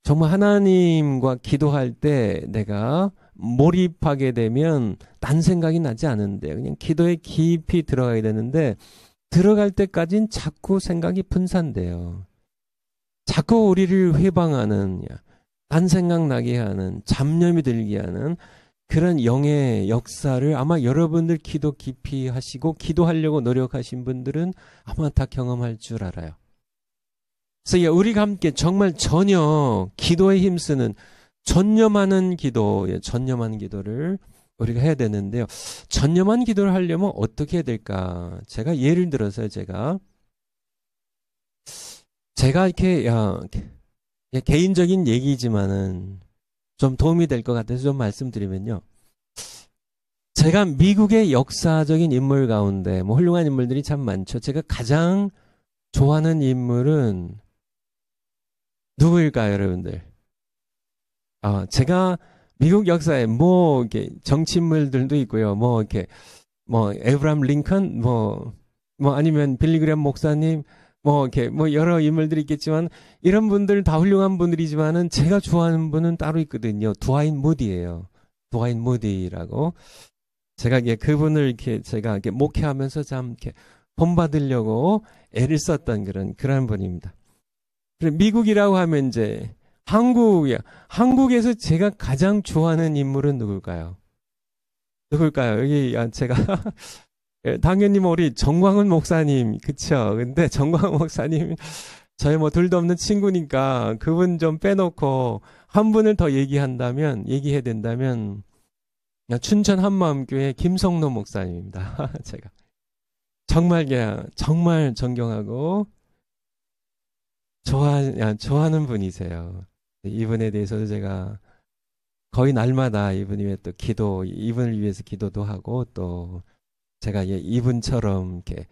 정말 하나님과 기도할 때 내가 몰입하게 되면 딴 생각이 나지 않은데 그냥 기도에 깊이 들어가야 되는데 들어갈 때까진 자꾸 생각이 분산돼요. 자꾸 우리를 회방하는, 딴 생각 나게 하는, 잡념이 들게 하는 그런 영의 역사를 아마 여러분들 기도 깊이 하시고 기도하려고 노력하신 분들은 아마 다 경험할 줄 알아요. 그래서 우리가 함께 정말 전혀 기도에 힘쓰는 전념하는 기도를 우리가 해야 되는데요. 전념한 기도를 하려면 어떻게 해야 될까? 제가 예를 들어서 제가 이렇게 개인적인 얘기지만은 좀 도움이 될 것 같아서 좀 말씀드리면요. 제가 미국의 역사적인 인물 가운데 훌륭한 인물들이 참 많죠. 제가 가장 좋아하는 인물은 누구일까요, 여러분들? 제가 미국 역사에 이렇게 정치인물들도 있고요. 에브라함 링컨, 아니면 빌리그램 목사님, 이렇게 여러 인물들이 있겠지만 이런 분들 다 훌륭한 분들이지만은 제가 좋아하는 분은 따로 있거든요. 드와인 무디예요. 드와인 무디라고. 제가 그분을 제가 목회하면서 참 이렇게 본받으려고 애를 썼던 그런 분입니다. 미국이라고 하면 이제 한국에서 제가 가장 좋아하는 인물은 누굴까요? 여기 제가 당연히 우리 정광훈 목사님, 그쵸? 근데 정광훈 목사님 저희 둘도 없는 친구니까 그분 좀 빼놓고 한 분을 더 얘기해야 된다면 춘천 한마음교회 김성로 목사님입니다. 제가 정말 존경하고 좋아하는 분이세요. 이분에 대해서도 제가 거의 날마다 이분을 위해서 기도도 하고 또 제가 이분처럼 이렇게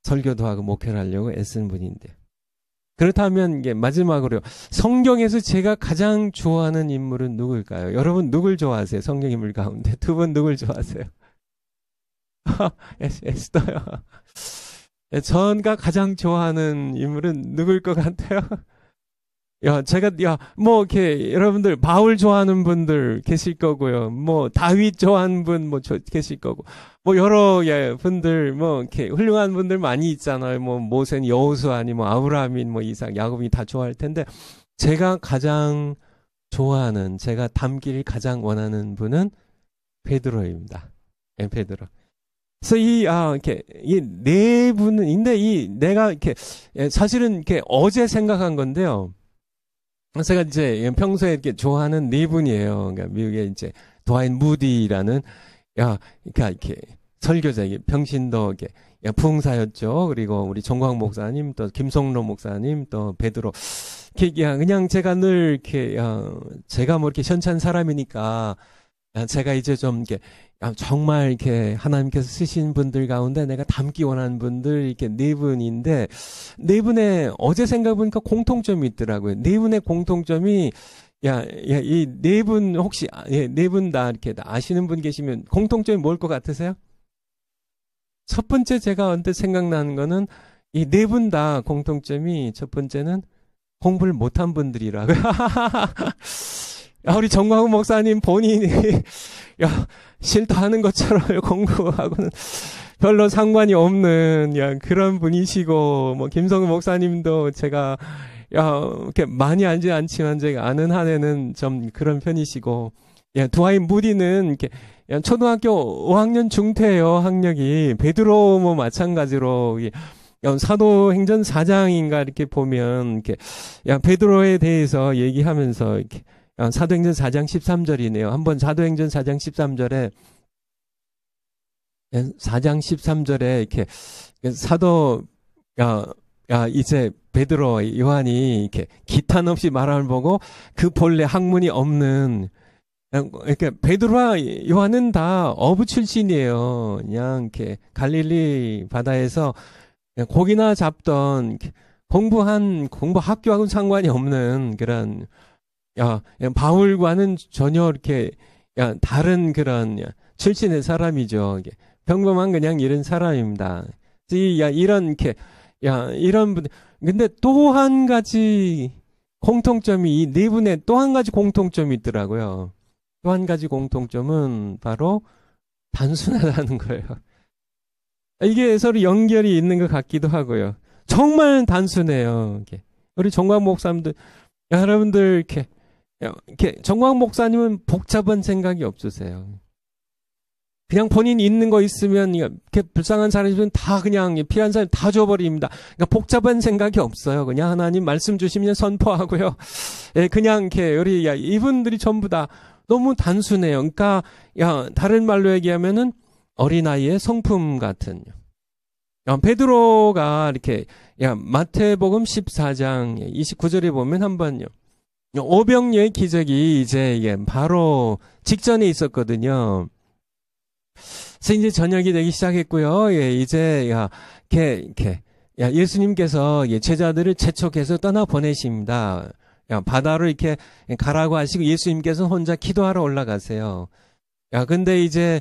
설교도 하고 목회를 하려고 애쓴 분인데, 그렇다면 마지막으로 성경에서 제가 가장 좋아하는 인물은 누굴까요? 여러분 누굴 좋아하세요? 성경 인물 가운데 두 분 누굴 좋아하세요? 에스더요. 제가 가장 좋아하는 인물은 누굴 것 같아요? 이렇게 여러분들 바울 좋아하는 분들 계실 거고요. 다윗 좋아하는 분 계실 거고. 여러 분들 이렇게 훌륭한 분들 많이 있잖아요. 모세는 여호수아니 아브라함이 이삭, 야곱이 다 좋아할 텐데 제가 가장 좋아하는, 제가 닮기를 가장 원하는 분은 베드로입니다. 베드로. 그래서 이 네 분인데 내가 사실은 어제 생각한 건데요. 제가 이제 평소에 이렇게 좋아하는 네 분이에요. 그러니까 미국의 이제 드와인 무디라는 그러니까 이렇게 설교자, 평신도 부흥사였죠. 그리고 우리 정광 목사님, 또 김성로 목사님, 또 베드로. 그냥 제가 늘 이렇게 제가 이렇게 현찬 사람이니까 제가 이제 좀 이렇게 정말 이렇게 하나님께서 쓰신 분들 가운데 내가 닮기 원하는 분들 이렇게 네 분인데, 네 분의 어제 생각해보니까 공통점이 있더라고요. 네 분의 공통점이 이 네 분 혹시 네 분 다 이렇게 아시는 분 계시면 공통점이 뭘 것 같으세요? 첫 번째 제가 언뜻 생각나는 거는 이 네 분 다 공통점이 첫 번째는 공부를 못한 분들이라고요. 야, 우리 정광훈 목사님 본인이 야, 싫다하는 것처럼 공부하고는 별로 상관이 없는 야, 그런 분이시고 뭐 김성우 목사님도 제가 이렇게 많이 알지 않지만 제가 아는 한에는 좀 그런 편이시고 야, 두아이 무디는 이렇게 야, 초등학교 5학년 중퇴예요. 학력이 베드로 뭐 마찬가지로 사도행전 4장인가 이렇게 보면 이렇게 야, 베드로에 대해서 얘기하면서 이렇게 사도행전 4장 13절이네요. 한번 사도행전 4장 13절에 4장 13절에 이렇게 사도 이제 베드로 요한이 이렇게 기탄 없이 말함을 보고 그 본래 학문이 없는 그러니까 베드로와 요한은 다 어부 출신이에요. 그냥 이렇게 갈릴리 바다에서 고기나 잡던 공부 학교하고는 상관이 없는 그런 바울과는 전혀 이렇게 다른 그런 출신의 사람이죠. 평범한 그냥 이런 사람입니다. 이런 이렇게 이런 분 근데 또 한 가지 공통점이 이 네 분의 또 한 가지 공통점이 있더라고요. 또 한 가지 공통점은 바로 단순하다는 거예요. 이게 서로 연결이 있는 것 같기도 하고요. 정말 단순해요. 우리 정광 목사님들 여러분들 이렇게 정광 목사님은 복잡한 생각이 없으세요. 그냥 본인 있는 거 있으면 이렇게 불쌍한 사람이면 다 그냥 필요한 사람 다 줘버립니다. 그러니까 복잡한 생각이 없어요. 그냥 하나님 말씀 주시면 선포하고요. 그냥 이렇게 우리 이분들이 전부 다 너무 단순해요. 그러니까 다른 말로 얘기하면은 어린아이의 성품 같은. 베드로가 이렇게 마태복음 14장 29절에 보면 한번요. 오병이어의 기적이 이제 바로 직전에 있었거든요. 그래서 이제 저녁이 되기 시작했고요. 이제 예수님께서 제자들을 재촉해서 떠나 보내십니다. 바다로 이렇게 가라고 하시고 예수님께서 혼자 기도하러 올라가세요. 근데 이제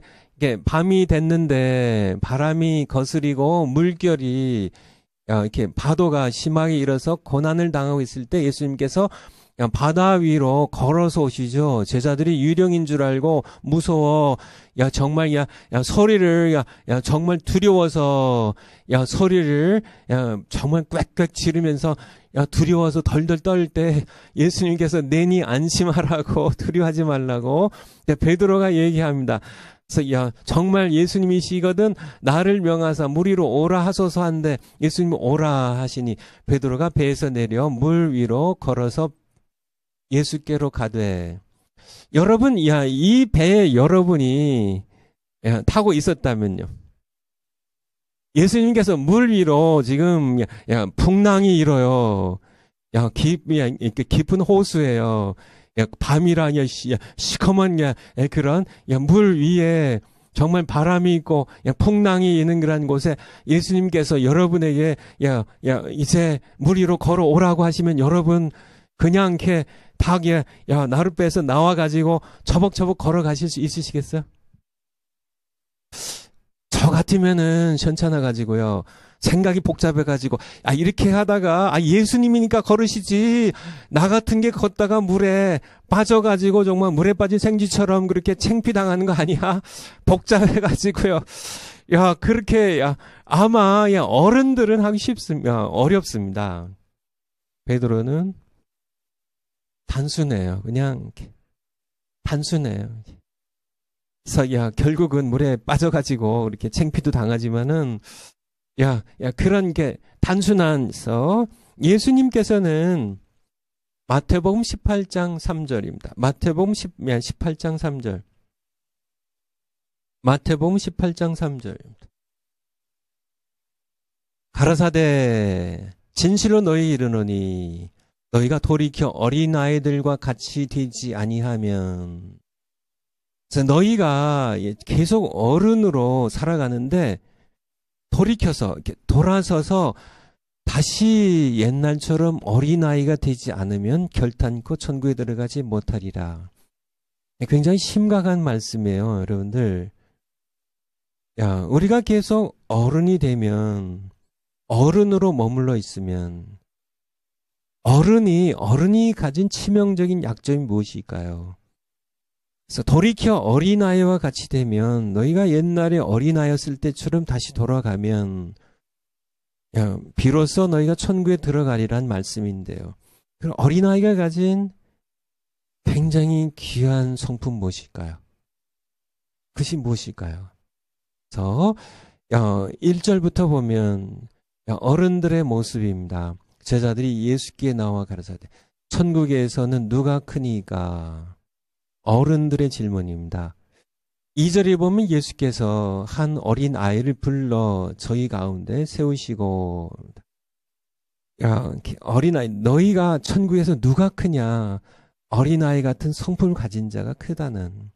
밤이 됐는데 바람이 거스리고 물결이 이렇게 파도가 심하게 일어서 고난을 당하고 있을 때 예수님께서 바다 위로 걸어서 오시죠. 제자들이 유령인 줄 알고 무서워. 정말 소리를 정말 두려워서 소리를 정말 꽥꽥 지르면서 두려워서 덜덜 떨 때 예수님께서 내니 안심하라고 두려워하지 말라고 베드로가 얘기합니다. 그래서 정말 예수님이시거든 나를 명하사 물 위로 오라 하소서 한데 예수님 오라 하시니 베드로가 배에서 내려 물 위로 걸어서 예수께로 가되 여러분 이 배에 여러분이 타고 있었다면요. 예수님께서 물 위로 지금 풍랑이 일어요. 깊은 호수예요. 밤이라 시커먼 그런 물 위에 정말 바람이 있고 풍랑이 있는 그런 곳에 예수님께서 여러분에게 이제 물 위로 걸어오라고 하시면 여러분 그냥 이렇게 닭에 나룻배에서 나와가지고 처벅처벅 걸어가실 수 있으시겠어요? 저 같으면은 현찮아가지고요. 생각이 복잡해가지고 이렇게 하다가 예수님이니까 걸으시지 나 같은 게 걷다가 물에 빠져가지고 정말 물에 빠진 생쥐처럼 그렇게 창피당하는 거 아니야? 복잡해가지고요. 그렇게 아마 어른들은 하기 쉽습니다. 어렵습니다. 베드로는 단순해요. 그냥 단순해요. 그래서 결국은 물에 빠져가지고 이렇게 창피도 당하지만은 그런 게 단순한서 예수님께서는 마태복음 18장 3절입니다. 마태복음 18장 3절. 마태복음 18장 3절입니다. 가라사대 진실로 너희 이르노니 너희가 돌이켜 어린아이들과 같이 되지 아니하면 그래서 너희가 계속 어른으로 살아가는데 돌이켜서 이렇게 돌아서서 다시 옛날처럼 어린아이가 되지 않으면 결탄코 천국에 들어가지 못하리라. 굉장히 심각한 말씀이에요, 여러분들. 야, 우리가 계속 어른이 되면, 어른으로 머물러 있으면, 어른이 가진 치명적인 약점이 무엇일까요? 그래서 돌이켜 어린아이와 같이 되면, 너희가 옛날에 어린아이였을 때처럼 다시 돌아가면, 야, 비로소 너희가 천국에 들어가리란 말씀인데요. 그럼 어린아이가 가진 굉장히 귀한 성품 무엇일까요? 그것이 무엇일까요? 그래서 1절부터 보면 어른들의 모습입니다. 제자들이 예수께 나와 가르치되 천국에서는 누가 크니까? 어른들의 질문입니다. 2절에 보면 예수께서 한 어린 아이를 불러 저희 가운데 세우시고, 어린아이, 너희가 천국에서 누가 크냐? 어린아이 같은 성품을 가진 자가 크다는.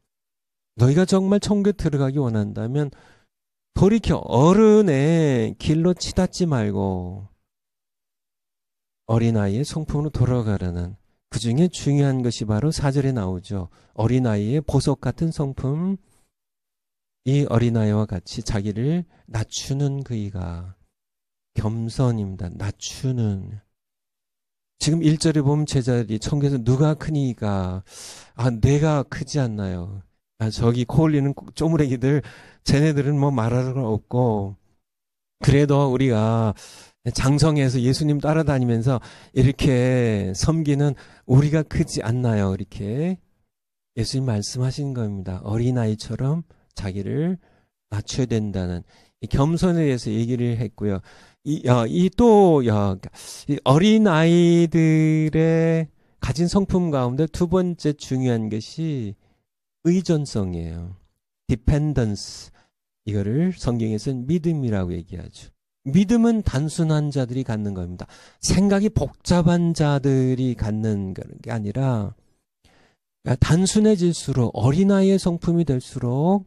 너희가 정말 천국에 들어가기 원한다면 돌이켜 어른의 길로 치닫지 말고 어린아이의 성품으로 돌아가라는, 그 중에 중요한 것이 바로 4절에 나오죠. 어린아이의 보석 같은 성품, 이 어린아이와 같이 자기를 낮추는 그이가 겸손입니다. 낮추는. 지금 1절에 보면 제자들이 천국에서 누가 크니까, 내가 크지 않나요? 저기 코 올리는 쪼무레기들, 쟤네들은 뭐 말할 거 없고, 그래도 우리가 장성해서 예수님 따라다니면서 이렇게 섬기는 우리가 크지 않나요? 이렇게 예수님 말씀하신 겁니다. 어린아이처럼 자기를 낮춰야 된다는 이 겸손에 대해서 얘기를 했고요. 이 어린아이들의 가진 성품 가운데 두 번째 중요한 것이 의존성이에요. dependence. 이거를 성경에서는 믿음이라고 얘기하죠. 믿음은 단순한 자들이 갖는 겁니다. 생각이 복잡한 자들이 갖는 게 아니라, 단순해질수록, 어린아이의 성품이 될수록,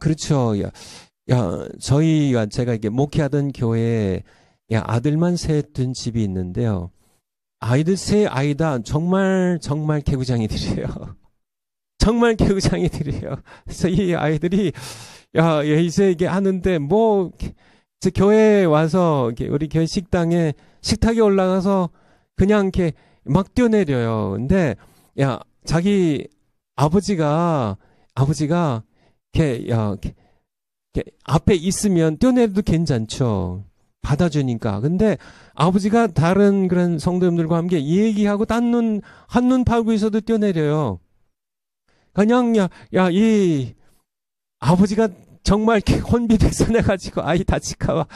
그렇죠. 제가 이게 목회하던 교회에 아들만 셋 둔 집이 있는데요. 아이들 세 아이 다 정말 개구장이들이에요. 정말 개구장이들이에요. 그래서 이 아이들이 이제 이게 하는데 교회에 와서 우리 교회 식탁에 올라가서 그냥 이렇게 막 뛰어내려요. 근데 자기 아버지가 이렇게 앞에 있으면 뛰어내려도 괜찮죠. 받아주니까. 근데 아버지가 다른 그런 성도님들과 함께 얘기하고 한눈 팔고 있어도 뛰어내려요. 그냥 이 아버지가 정말 이렇게 혼비백산해가지고 아이 다칠까봐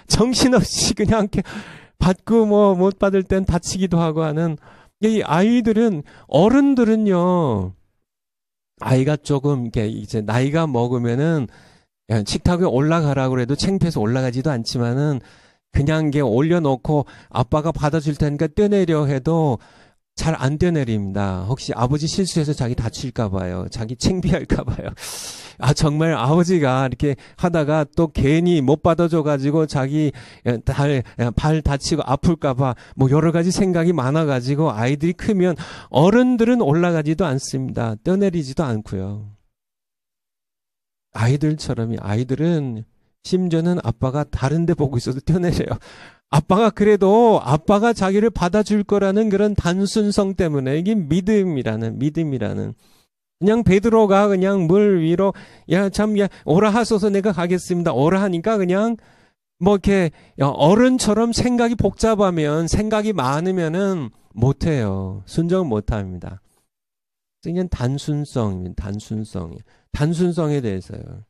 정신없이 그냥 이렇게 받고 못 받을 땐 다치기도 하고 하는, 이 아이들은, 어른들은요, 아이가 조금 이렇게 이제 나이가 먹으면은 식탁에 올라가라고 해도 창피해서 올라가지도 않지만은 그냥 이게 올려놓고 아빠가 받아줄 테니까 뛰어내려 해도 잘 안 뛰어내립니다. 혹시 아버지 실수해서 자기 다칠까봐요. 자기 창피할까봐요. 정말 아버지가 이렇게 하다가 또 괜히 못 받아줘가지고 자기 발 다치고 아플까봐 여러 가지 생각이 많아가지고 아이들이 크면 어른들은 올라가지도 않습니다. 뛰어내리지도 않고요. 아이들은 심지어는 아빠가 다른 데 보고 있어도 뛰어내려요. 그래도 아빠가 자기를 받아줄 거라는 그런 단순성 때문에, 이게 믿음이라는. 그냥 베드로가 그냥 물 위로 오라 하소서 내가 가겠습니다. 오라 하니까 그냥 이렇게 어른처럼 생각이 복잡하면, 생각이 많으면은 못해요. 순종은 못합니다. 그냥 단순성입니다. 단순성에 대해서요.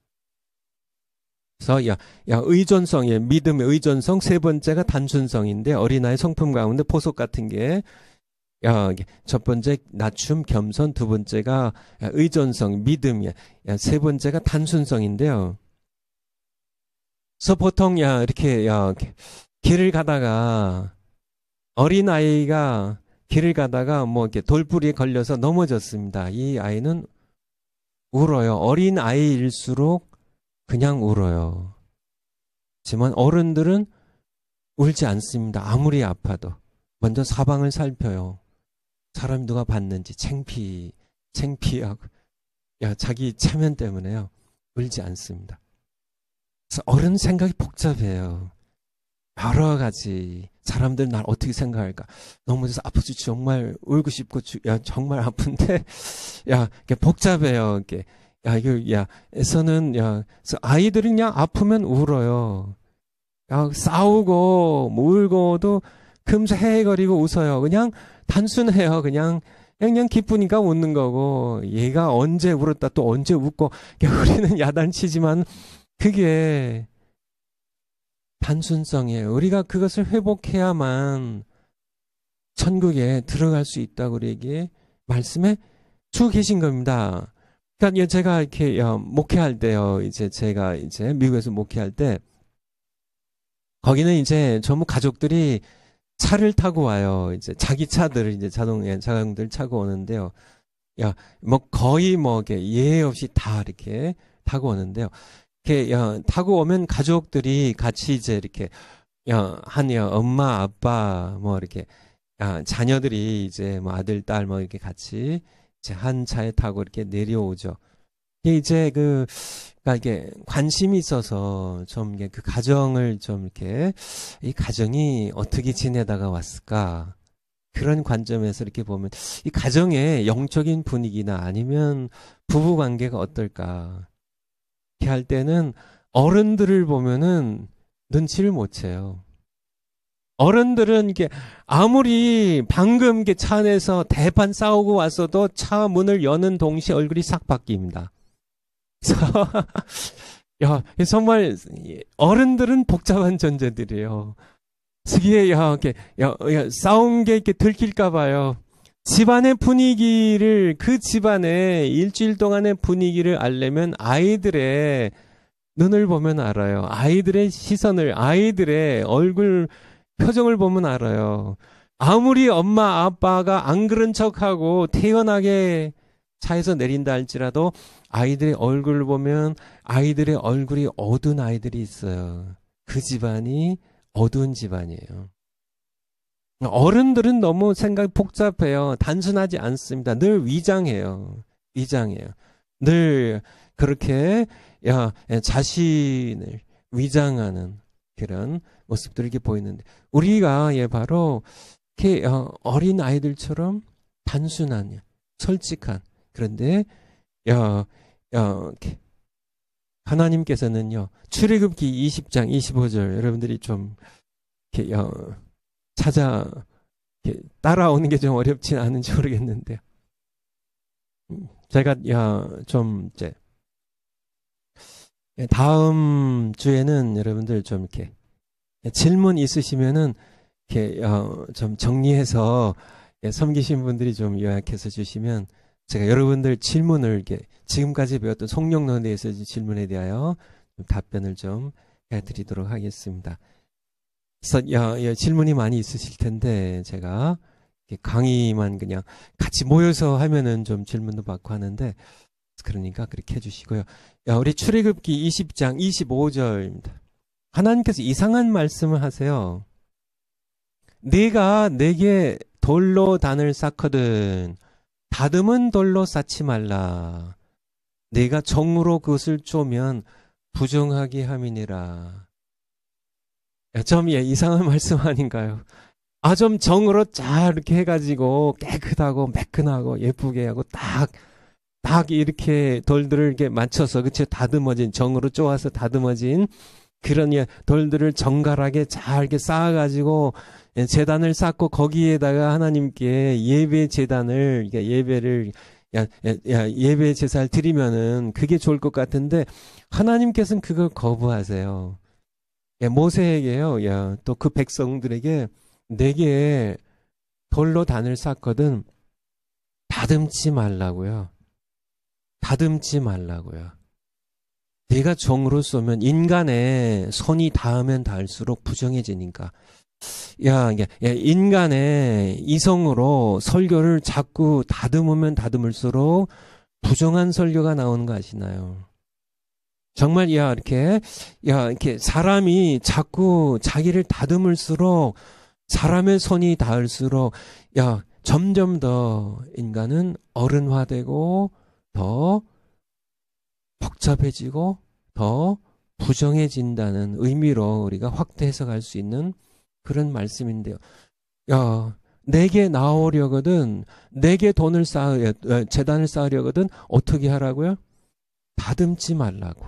그래서 의존성이에요. 믿음의 의존성. 세 번째가 단순성인데, 어린아이 성품 가운데 보석 같은 게, 첫 번째 낮춤, 겸손, 두 번째가 의존성, 믿음이야. 세 번째가 단순성인데요. 그래서 보통 이렇게 길을 가다가, 어린아이가 길을 가다가 이렇게 돌부리에 걸려서 넘어졌습니다. 이 아이는 울어요. 어린아이일수록 그냥 울어요. 하지만 어른들은 울지 않습니다. 아무리 아파도. 먼저 사방을 살펴요. 사람이 누가 봤는지 창피하고 자기 체면 때문에요. 울지 않습니다. 그래서 어른 생각이 복잡해요. 여러 가지 사람들 날 어떻게 생각할까? 너무 아프지 정말 울고 싶고 야 정말 아픈데 야 이게 복잡해요. 이게 야 이거 야에서는 야 그래서 아이들이 그냥 아프면 울어요. 야 싸우고 뭐 울고도 금세 헤헤거리고 웃어요. 그냥 단순해요. 그냥 기쁘니까 웃는 거고 얘가 언제 울었다 또 언제 웃고 우리는 야단치지만 그게 단순성이에요. 우리가 그것을 회복해야만 천국에 들어갈 수 있다고 우리에게 말씀해 주고 계신 겁니다. 그러니까 제가 이렇게 목회할 때요. 이제 제가 이제 미국에서 목회할 때 거기는 이제 전부 가족들이 차를 타고 와요. 이제 자기 차들을 이제 자동차들 타고 오는데요. 뭐 거의 뭐 이렇게 예외 없이 다 이렇게 타고 오는데요. 이렇게 타고 오면 가족들이 같이 이제 이렇게 엄마 아빠 뭐 이렇게 자녀들이 이제 뭐 아들 딸 뭐 이렇게 같이 이제 한 차에 타고 이렇게 내려오죠. 이게 이제 그러니까 이게 관심이 있어서 좀 이게 그 가정을 좀 이렇게 이 가정이 어떻게 지내다가 왔을까 그런 관점에서 이렇게 보면 이 가정의 영적인 분위기나 아니면 부부 관계가 어떨까 이렇게 할 때는 어른들을 보면은 눈치를 못 채요. 어른들은 이게 아무리 방금 이게 차 안에서 대판 싸우고 왔어도 차 문을 여는 동시에 얼굴이 싹 바뀝니다. 야, 정말 어른들은 복잡한 존재들이에요. 이게 이렇게 싸운 게 이렇게 들킬까 봐요. 집안의 분위기를 그 집안의 일주일 동안의 분위기를 알려면 아이들의 눈을 보면 알아요. 아이들의 시선을 아이들의 얼굴 표정을 보면 알아요. 아무리 엄마 아빠가 안 그런 척하고 태연하게 차에서 내린다 할지라도 아이들의 얼굴을 보면 아이들의 얼굴이 어두운 아이들이 있어요. 그 집안이 어두운 집안이에요. 어른들은 너무 생각이 복잡해요. 단순하지 않습니다. 늘 위장해요. 늘 그렇게 자신을 위장하는 그런 모습들이 이렇게 보이는데 우리가 바로 이렇게 어린 아이들처럼 단순한 솔직한 그런데 하나님께서는요 출애굽기 20장 25절 여러분들이 좀 이렇게 이렇게 따라오는 게 좀 어렵진 않은지 모르겠는데요. 제가 좀 이제 다음 주에는 여러분들 좀 이렇게 질문 있으시면은 이렇게 좀 정리해서 섬기신 분들이 좀 요약해서 주시면 제가 여러분들 질문을 이렇게 지금까지 배웠던 성령론에 대해서 질문에 대하여 좀 답변을 좀 해드리도록 하겠습니다. 그래서 질문이 많이 있으실 텐데 제가 강의만 그냥 같이 모여서 하면은 좀 질문도 받고 하는데 그러니까 그렇게 해주시고요. 우리 출애굽기 20장 25절입니다. 하나님께서 이상한 말씀을 하세요. 네가 내게 돌로 단을 쌓거든 다듬은 돌로 쌓지 말라. 네가 정으로 그것을 쪼면 부정하게 함이니라. 좀 이상한 말씀 아닌가요? 좀 정으로 잘 이렇게 해가지고 깨끗하고 매끈하고 예쁘게 하고 딱 이렇게 돌들을 이렇게 맞춰서 그치 다듬어진 정으로 쪼아서 다듬어진 그런 돌들을 정갈하게 잘 이렇게 쌓아가지고 제단을 쌓고 거기에다가 하나님께 예배 제단을 예배를 예배 제사를 드리면은 그게 좋을 것 같은데 하나님께서는 그걸 거부하세요. 모세에게요. 또 그 백성들에게 내게 돌로 단을 쌓거든 다듬지 말라고요. 다듬지 말라고요. 내가 종으로 쏘면 인간의 손이 닿으면 닿을수록 부정해지니까 인간의 이성으로 설교를 자꾸 다듬으면 다듬을수록 부정한 설교가 나오는 거 아시나요? 정말 이렇게 사람이 자꾸 자기를 다듬을수록 사람의 손이 닿을수록 점점 더 인간은 어른화되고 더 복잡해지고 더 부정해진다는 의미로 우리가 확대 해석할 수 있는 그런 말씀인데요. 야, 내게 나오려거든, 내게 돈을 재단을 쌓으려거든, 어떻게 하라고요? 다듬지 말라고.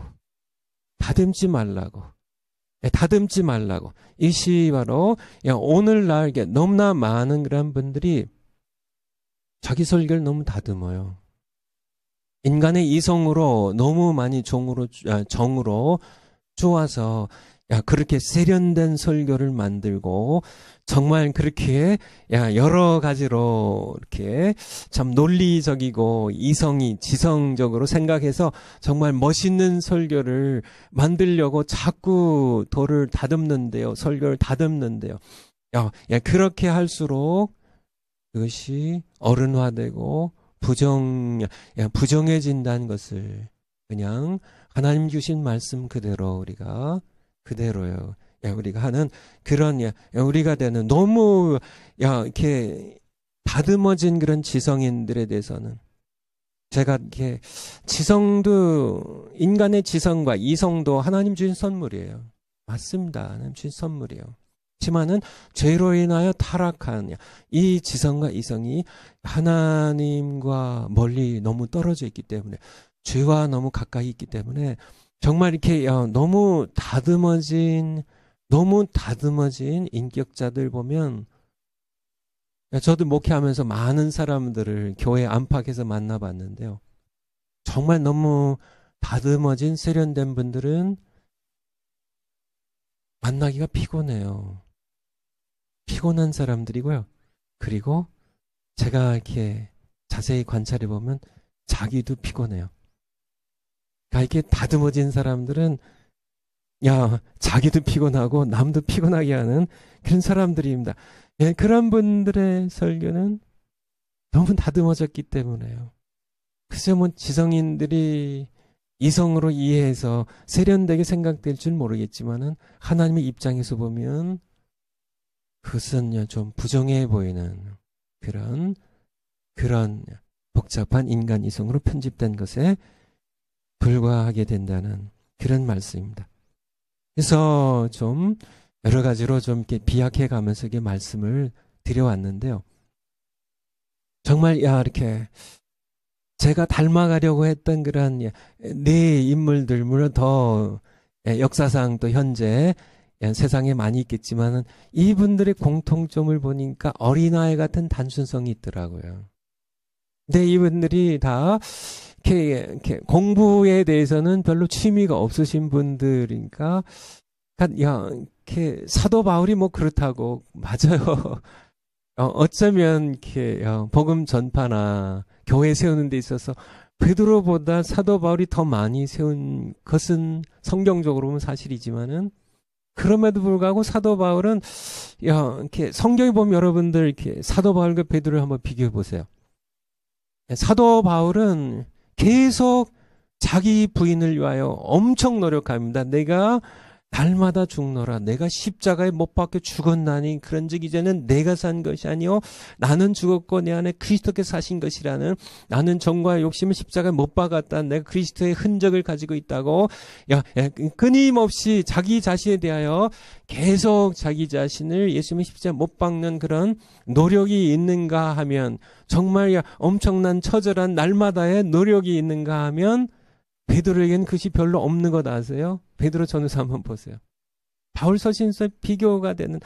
다듬지 말라고. 다듬지 말라고. 이것이 바로, 오늘날 이게 너무나 많은 그런 분들이 자기 설교를 너무 다듬어요. 인간의 이성으로 너무 많이 정으로 쪼아서 그렇게 세련된 설교를 만들고 정말 그렇게 여러 가지로 이렇게 참 논리적이고 지성적으로 생각해서 정말 멋있는 설교를 만들려고 자꾸 돌을 다듬는데요. 설교를 다듬는데요. 그렇게 할수록 그것이 어른화되고 부정해진다는 것을 그냥 하나님 주신 말씀 그대로 그대로요. 우리가 하는 그런 우리가 되는 너무 이렇게 다듬어진 그런 지성인들에 대해서는 제가 이렇게 인간의 지성과 이성도 하나님 주신 선물이에요. 맞습니다. 하나님 주신 선물이에요. 그렇지만은 죄로 인하여 타락한 이 지성과 이성이 하나님과 멀리 너무 떨어져 있기 때문에 죄와 너무 가까이 있기 때문에 정말 이렇게 너무 다듬어진 인격자들 보면 저도 목회하면서 많은 사람들을 교회 안팎에서 만나봤는데요. 정말 너무 다듬어진 세련된 분들은 만나기가 피곤해요. 피곤한 사람들이고요. 그리고 제가 이렇게 자세히 관찰해 보면 자기도 피곤해요. 이렇게 다듬어진 사람들은 자기도 피곤하고 남도 피곤하게 하는 그런 사람들입니다. 그런 분들의 설교는 너무 다듬어졌기 때문에요. 글쎄요, 지성인들이 이성으로 이해해서 세련되게 생각될 줄 모르겠지만은 하나님의 입장에서 보면 그것은 좀 부정해 보이는 그런 복잡한 인간 이성으로 편집된 것에 불과하게 된다는 그런 말씀입니다. 그래서 좀 여러 가지로 좀 이렇게 비약해 가면서 이게 말씀을 드려왔는데요. 정말 이렇게 제가 닮아가려고 했던 그런 네 인물들, 물론 더 역사상 또 현재 세상에 많이 있겠지만은 이분들의 공통점을 보니까 어린아이 같은 단순성이 있더라고요. 근데 이분들이 다 이렇게 공부에 대해서는 별로 취미가 없으신 분들이니까 이렇게 사도 바울이 뭐 그렇다고 맞아요. 어쩌면 이렇게 복음 전파나 교회 세우는 데 있어서 베드로보다 사도 바울이 더 많이 세운 것은 성경적으로 보면 사실이지만은 그럼에도 불구하고 사도 바울은 이렇게 성경에 보면 여러분들 이렇게 사도 바울과 베드로를 한번 비교해 보세요. 사도 바울은 계속 자기 부인을 위하여 엄청 노력합니다. 내가 날마다 죽노라. 내가 십자가에 못 박혀 죽었나니 그런즉 이제는 내가 산 것이 아니요 나는 죽었고 내 안에 그리스도께서 사신 것이라는, 나는 정과 욕심을 십자가에 못 박았다. 내가 그리스도의 흔적을 가지고 있다고 끊임없이 자기 자신에 대하여 계속 자기 자신을 예수님의 십자가에 못 박는 그런 노력이 있는가 하면, 정말 엄청난 처절한 날마다의 노력이 있는가 하면 베드로에게는 그것이 별로 없는 것 아세요? 베드로 전후서 한번 보세요. 바울 서신서에 비교가 되는,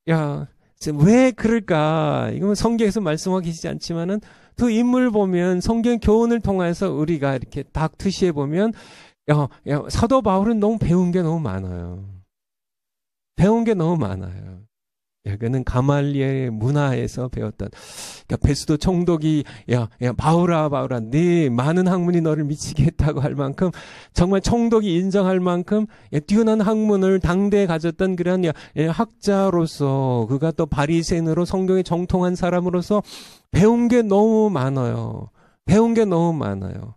왜 그럴까? 이건 성경에서 말씀하고 계시지 않지만은 그 인물 보면 성경 교훈을 통해서 우리가 이렇게 딱 투시해 보면 사도 바울은 너무 배운 게 너무 많아요. 배운 게 너무 많아요. 그는 가말리엘의 문화에서 배웠던, 베스도 총독이 바울아 네 많은 학문이 너를 미치게 했다고 할 만큼, 정말 총독이 인정할 만큼 뛰어난 학문을 당대에 가졌던 그런 학자로서, 그가 또 바리새인으로 성경에 정통한 사람으로서 배운 게 너무 많아요. 배운 게 너무 많아요.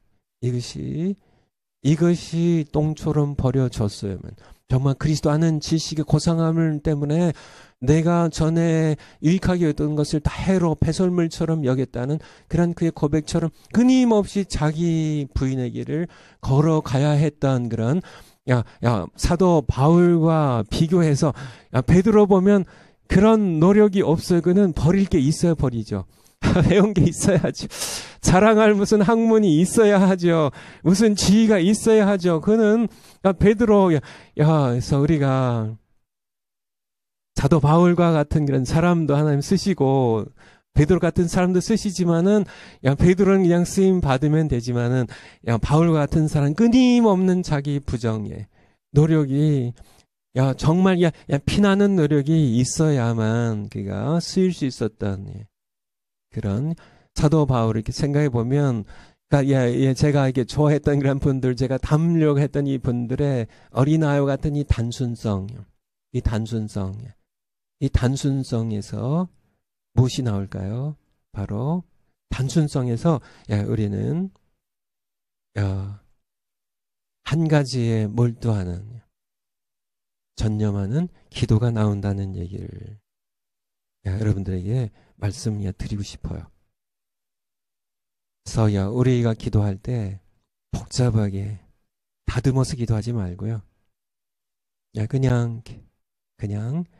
이것이 똥처럼 버려졌어요. 정말 그리스도 아는 지식의 고상함을 때문에 내가 전에 유익하게 여겼던 것을 다 해로 배설물처럼 여겼다는 그런 그의 고백처럼 끊임없이 자기 부인의 길을 걸어가야 했던 그런 사도 바울과 비교해서, 베드로 보면 그런 노력이 없어요. 그는 버릴 게 있어야 버리죠. 배운 게 있어야죠. 자랑할 무슨 학문이 있어야 하죠. 무슨 지위가 있어야 하죠. 그는, 베드로, 그래서 우리가 사도 바울과 같은 그런 사람도 하나님 쓰시고, 베드로 같은 사람도 쓰시지만은, 베드로는 그냥 쓰임 받으면 되지만은, 바울과 같은 사람 끊임없는 자기 부정에, 노력이, 정말, 피나는 노력이 있어야만 그가 쓰일 수 있었던, 그런 사도 바울을 이렇게 생각해 보면, 제가 이렇게 좋아했던 그런 분들, 제가 담으려고 했던 이 분들의 어린아이와 같은 이 단순성에서 무엇이 나올까요? 바로 단순성에서 우리는 한 가지에 몰두하는, 전념하는 기도가 나온다는 얘기를 여러분들에게 말씀 드리고 싶어요. 그래서 우리가 기도할 때 복잡하게 다듬어서 기도하지 말고요. 그냥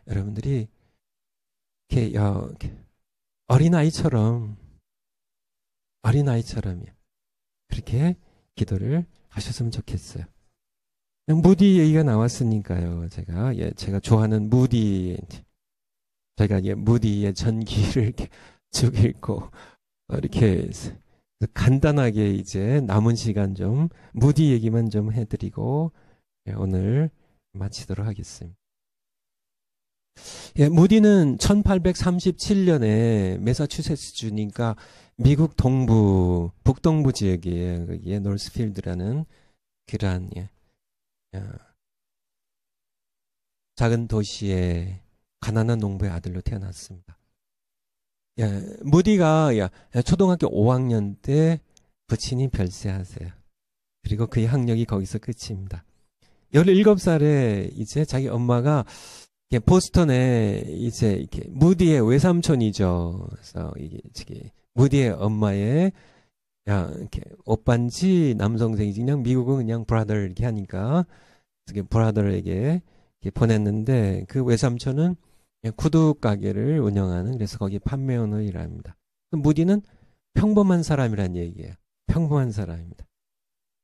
여러분들이 이렇게 어린아이처럼 그렇게 기도를 하셨으면 좋겠어요. 무디 얘기가 나왔으니까요. 제가 좋아하는 무디, 저희가 무디의 전기를 이렇게 쭉 읽고, 이렇게 간단하게 이제 남은 시간 좀 무디 얘기만 좀 해드리고, 오늘 마치도록 하겠습니다. 무디는 1837년에 매사추세츠주니까 미국 북동부 지역이에요. 거기에 노스필드라는 그러한 작은 도시의 가난한 농부의 아들로 태어났습니다. 무디가 초등학교 5학년 때 부친이 별세하세요. 그리고 그의 학력이 거기서 끝입니다. 17살에 이제 자기 엄마가 보스턴에 이제 이렇게 무디의 외삼촌이죠. 그래서 이게 무디의 엄마의 이렇게 오빠인지 남동생이지 그냥 미국은 그냥 브라더 이렇게 하니까 브라더에게 보냈는데, 그 외삼촌은 구두 가게를 운영하는, 그래서 거기 판매원으로 일합니다. 무디는 평범한 사람이란 얘기예요. 평범한 사람입니다.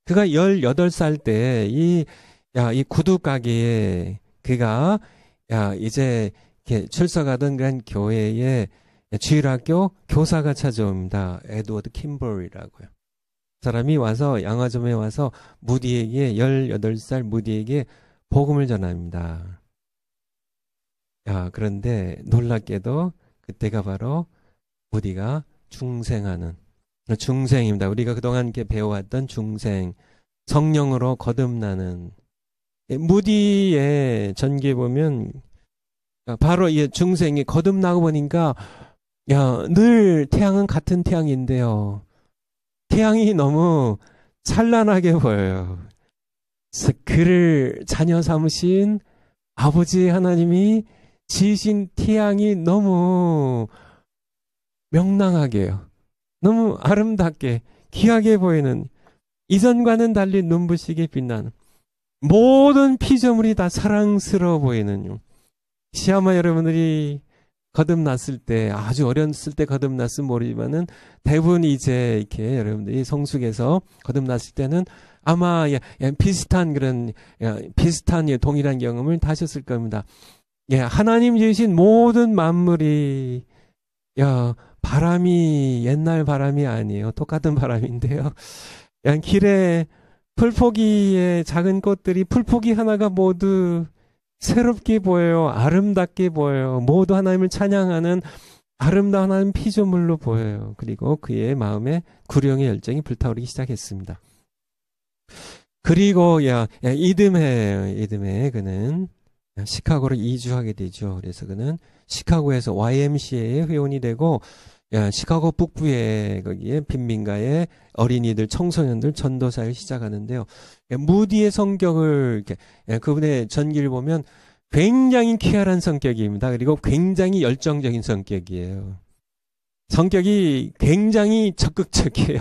그가 18살 때 이 구두 가게에 그가 이제 이렇게 출석하던 그런 교회에 주일학교 교사가 찾아옵니다. 에드워드 킴벌이라고요. 사람이 와서 양화점에 와서 무디에게 18살 무디에게 복음을 전합니다. 그런데 놀랍게도 그때가 바로 무디가 중생입니다. 우리가 그동안 이렇게 배워왔던 중생, 성령으로 거듭나는, 무디의 전기에 보면 바로 이 중생이 거듭나고 보니까 늘 태양은 같은 태양인데요. 태양이 너무 찬란하게 보여요. 그래서 그를 자녀 삼으신 아버지 하나님이 지으신 태양이 너무 명랑하게요. 너무 아름답게 귀하게 보이는, 이전과는 달리 눈부시게 빛나는, 모든 피조물이 다 사랑스러워 보이는, 시아마 여러분들이 거듭났을 때, 아주 어렸을 때 거듭났으면 모르지만은 대부분 이제 이렇게 여러분들이 성숙해서 거듭났을 때는 아마 비슷한 동일한 경험을 다 하셨을 겁니다. 하나님 지으신 모든 만물이, 바람이 옛날 바람이 아니에요. 똑같은 바람인데요. 길에 풀포기의 작은 꽃들이 풀포기 하나가 모두 새롭게 보여요. 아름답게 보여요. 모두 하나님을 찬양하는 아름다운 하나님 피조물로 보여요. 그리고 그의 마음에 구령의 열정이 불타오르기 시작했습니다. 그리고 이듬해 그는 시카고로 이주하게 되죠. 그래서 그는 시카고에서 YMCA의 회원이 되고, 시카고 북부의 거기에 빈민가의 어린이들, 청소년들 전도사를 시작하는데요. 무디의 성격을 그분의 전기를 보면 굉장히 쾌활한 성격입니다. 그리고 굉장히 열정적인 성격이에요. 성격이 굉장히 적극적이에요.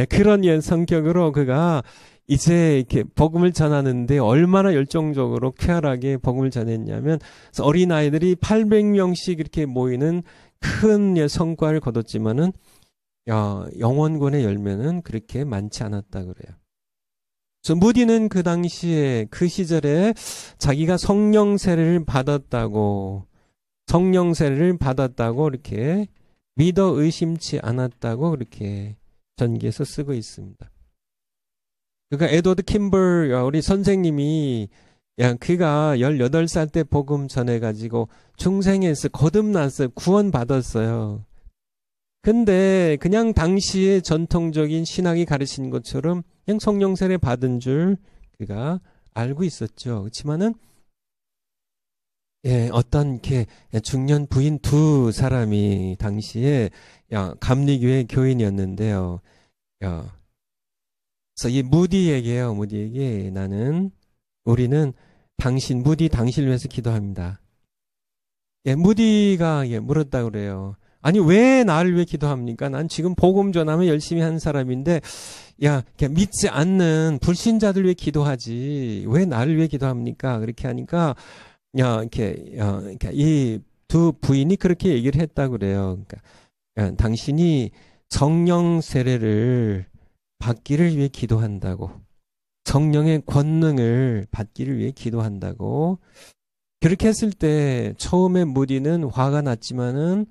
그런 성격으로 그가 이제 이렇게 복음을 전하는데 얼마나 열정적으로 쾌활하게 복음을 전했냐면 어린아이들이 800명씩 이렇게 모이는 큰 성과를 거뒀지만은 영원권의 열매는 그렇게 많지 않았다 그래요. 그래서 무디는 그 당시에 그 시절에 자기가 성령 세례를 받았다고 이렇게 믿어 의심치 않았다고 그렇게 전기에서 쓰고 있습니다. 그러니까 에드워드 킴벌 우리 선생님이 그가 18살 때 복음 전해가지고 중생에서 거듭났어요. 구원받았어요. 근데 그냥 당시의 전통적인 신학이 가르치는 것처럼 그냥 성령 세례 받은 줄 그가 알고 있었죠. 그렇지만은 어떤 이렇게 중년 부인 두 사람이 당시에 감리교회 교인이었는데요. 그래서 이 무디에게 우리는 무디 당신을 위해서 기도합니다. 무디가 물었다 그래요. 아니 왜 나를 위해 기도합니까? 난 지금 복음 전하면 열심히 하는 사람인데 믿지 않는 불신자들 위해 기도하지 왜 나를 위해 기도합니까? 그렇게 하니까 이 두 부인이 그렇게 얘기를 했다 그래요. 그러니까 당신이 성령 세례를 받기를 위해 기도한다고, 성령의 권능을 받기를 위해 기도한다고. 그렇게 했을 때 처음에 무디는 화가 났지만은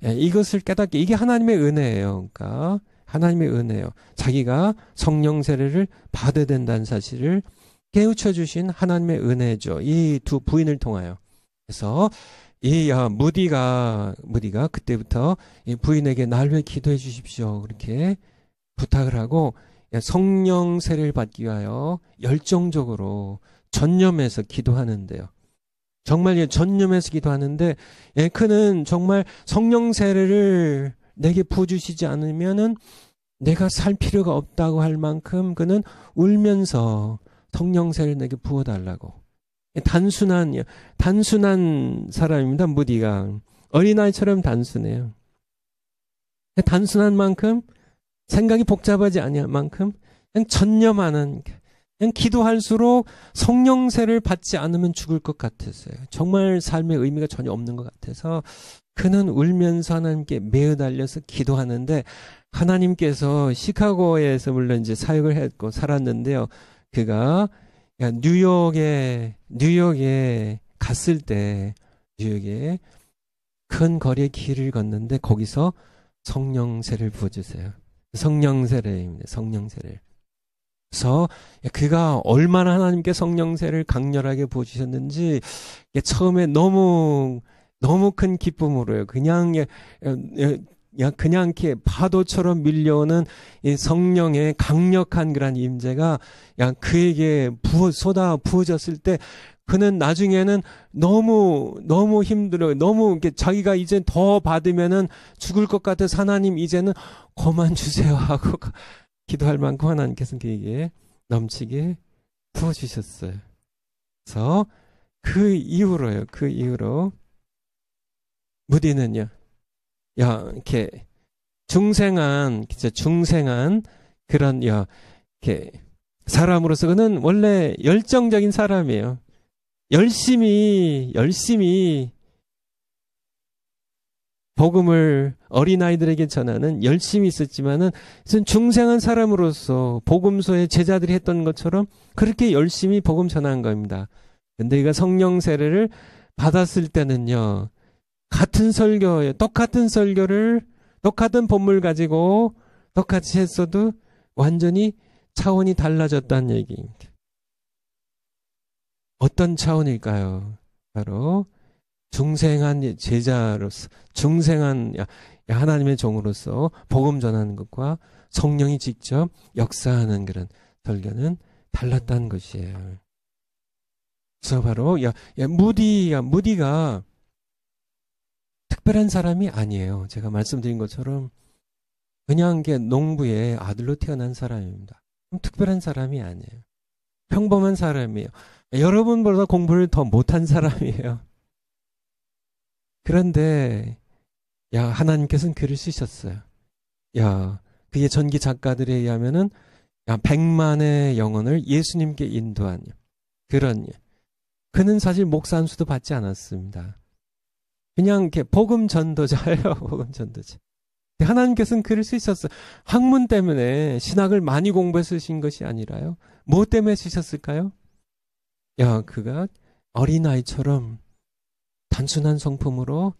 이것을 깨닫게, 이게 하나님의 은혜예요. 그러니까 하나님의 은혜예요. 자기가 성령 세례를 받아야 된다는 사실을 깨우쳐 주신 하나님의 은혜죠. 이 두 부인을 통하여. 그래서 이 무디가 그때부터 이 부인에게 날 위해 기도해 주십시오. 그렇게 부탁을 하고 성령 세례를 받기 위하여 열정적으로 전념해서 기도하는데요. 정말 전념해서 기도하는데 그는 정말 성령 세례를 내게 부어주시지 않으면은 내가 살 필요가 없다고 할 만큼 그는 울면서 성령 세례를 내게 부어달라고. 단순한 사람입니다. 무디가 어린아이처럼 단순해요. 단순한 만큼, 생각이 복잡하지 않을 만큼 그냥 전념하는, 그냥 기도할수록 성령세를 받지 않으면 죽을 것 같았어요. 정말 삶의 의미가 전혀 없는 것 같아서 그는 울면서 하나님께 매어달려서 기도하는데, 하나님께서 시카고에서 물론 이제 사역을 했고 살았는데요. 그가 뉴욕에 갔을 때, 뉴욕에 큰 거리에 길을 걷는데 거기서 성령세를 부어주세요. 성령세례입니다. 성령세례. 그래서 그가 얼마나 하나님께 성령세를 강렬하게 부어주셨는지 처음에 너무 큰 기쁨으로요. 그냥 이렇게 파도처럼 밀려오는 이 성령의 강력한 그런 임재가 그에게 쏟아 부어졌을 때 그는 나중에는 너무 힘들어요. 너무 이렇게 자기가 이제 더 받으면은 죽을 것 같아서 하나님 이제는 그만 주세요 하고 기도할 만큼 하나님께서는 그에게 넘치게 부어주셨어요. 그래서 그 이후로 무디는요, 이렇게 중생한 그런 이렇게 사람으로서 그는 원래 열정적인 사람이에요. 열심히 복음을 어린아이들에게 전하는 열심히 있었지만은 중생한 사람으로서 복음서의 제자들이 했던 것처럼 그렇게 열심히 복음 전한 겁니다. 근데 이가 성령 세례를 받았을 때는요, 같은 설교에 똑같은 설교를 똑같은 본물 가지고 똑같이 했어도 완전히 차원이 달라졌다는 얘기입니다. 어떤 차원일까요? 바로 중생한 제자로서, 중생한 하나님의 종으로서 복음 전하는 것과 성령이 직접 역사하는 그런 설교는 달랐다는 것이에요. 그래서 바로 무디가 특별한 사람이 아니에요. 제가 말씀드린 것처럼 그냥 농부의 아들로 태어난 사람입니다. 특별한 사람이 아니에요. 평범한 사람이에요. 여러분보다 공부를 더 못한 사람이에요. 그런데 하나님께서는 글을 쓰셨어요. 그의 전기 작가들에 의하면은 100만의 영혼을 예수님께 인도한 그런 그는 사실 목사 한 수도 받지 않았습니다. 그냥 이렇게 복음 전도자예요. 복음 전도자. 하나님께서는 그럴 수 있었어요. 학문 때문에 신학을 많이 공부해서 쓰신 것이 아니라요. 뭐 때문에 쓰셨을까요? 그가 어린아이처럼 단순한 성품으로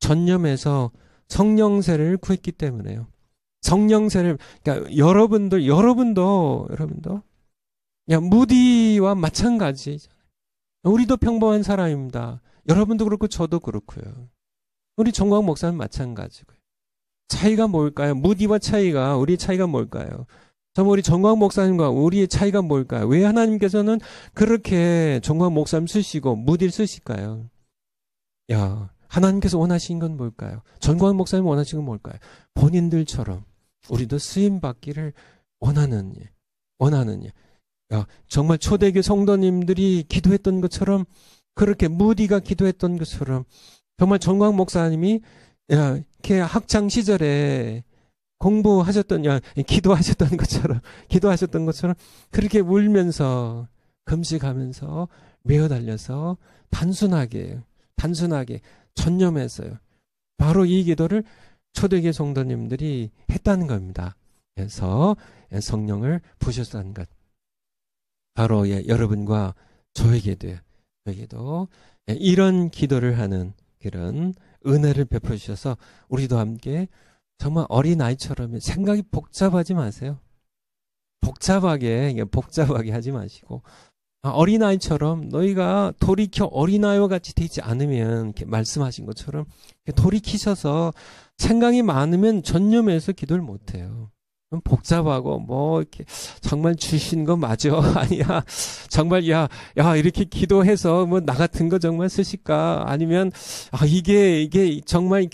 전념해서 성령세를 구했기 때문에요. 성령세를, 그러니까 여러분도 무디와 마찬가지. 우리도 평범한 사람입니다. 여러분도 그렇고 저도 그렇고요. 우리 정광 목사는 마찬가지고요. 차이가 뭘까요? 무디와 차이가, 우리 차이가 뭘까요? 정말 우리 정광 목사님과 우리의 차이가 뭘까요? 왜 하나님께서는 그렇게 정광 목사님 쓰시고 무디를 쓰실까요? 하나님께서 원하신 건 뭘까요? 정광 목사님 원하신 건 뭘까요? 본인들처럼 우리도 쓰임 받기를 원하는. 정말 초대교 성도님들이 기도했던 것처럼, 그렇게 무디가 기도했던 것처럼, 정말 정광 목사님이 이렇게 학창 시절에 공부하셨던, 기도하셨던 것처럼 그렇게 울면서 금식하면서 매어 달려서 단순하게 전념했어요. 바로 이 기도를 초대교회 성도님들이 했다는 겁니다. 그래서 성령을 부으셨다는 것. 바로 여러분과 저에게도 이런 기도를 하는 그런 은혜를 베풀어 주셔서 우리도 함께 정말 어린아이처럼 생각이 복잡하지 마세요. 복잡하게 하지 마시고, 어린아이처럼 너희가 돌이켜 어린아이와 같이 되지 않으면, 이렇게 말씀하신 것처럼 돌이키셔서 생각이 많으면 전념해서 기도를 못해요. 복잡하고 이렇게 정말 주신 거 맞아? 아니야. 정말 이렇게 기도해서 나 같은 거 정말 쓰실까? 아니면 이게 정말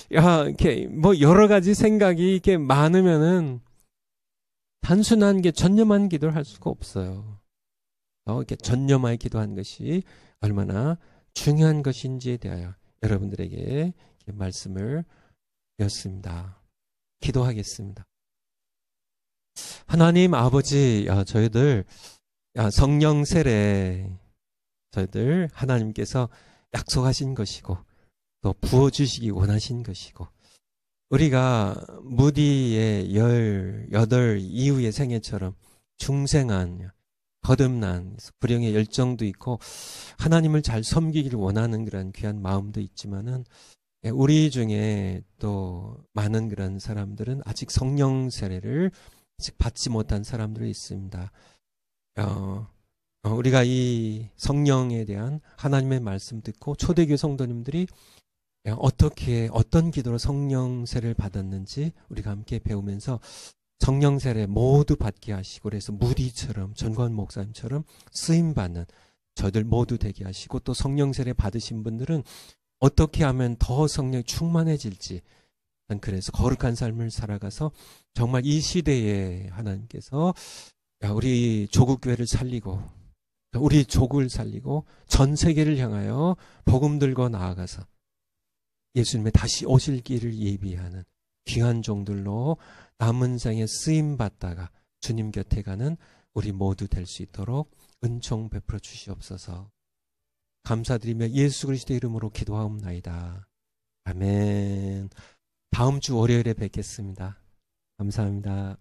이렇게 여러 가지 생각이 이렇게 많으면은 단순한 게 전념한 기도를 할 수가 없어요. 이렇게 전념하여 기도하는 것이 얼마나 중요한 것인지에 대하여 여러분들에게 말씀을 드렸습니다. 기도하겠습니다. 하나님 아버지, 저희들 성령 세례, 저희들 하나님께서 약속하신 것이고 또 부어주시기 원하신 것이고, 우리가 무디의 18 이후의 생애처럼 중생한 거듭난 불령의 열정도 있고 하나님을 잘 섬기기를 원하는 그런 귀한 마음도 있지만은, 우리 중에 또 많은 그런 사람들은 아직 성령 세례를 아직 받지 못한 사람들이 있습니다. 우리가 이 성령에 대한 하나님의 말씀 듣고 초대교회 성도님들이 어떤 기도로 성령 세례를 받았는지 우리가 함께 배우면서 성령 세례 모두 받게 하시고, 그래서 무디처럼 전관 목사님처럼 쓰임 받는 저희들 모두 되게 하시고, 또 성령 세례 받으신 분들은 어떻게 하면 더 성령이 충만해질지, 그래서 거룩한 삶을 살아가서 정말 이 시대에 하나님께서 우리 조국교회를 살리고 우리 조국을 살리고 전 세계를 향하여 복음 들고 나아가서 예수님의 다시 오실 길을 예비하는 귀한 종들로 남은 생에 쓰임 받다가 주님 곁에 가는 우리 모두 될 수 있도록 은총 베풀어 주시옵소서. 감사드리며 예수 그리스도의 이름으로 기도하옵나이다. 아멘. 다음 주 월요일에 뵙겠습니다. 감사합니다.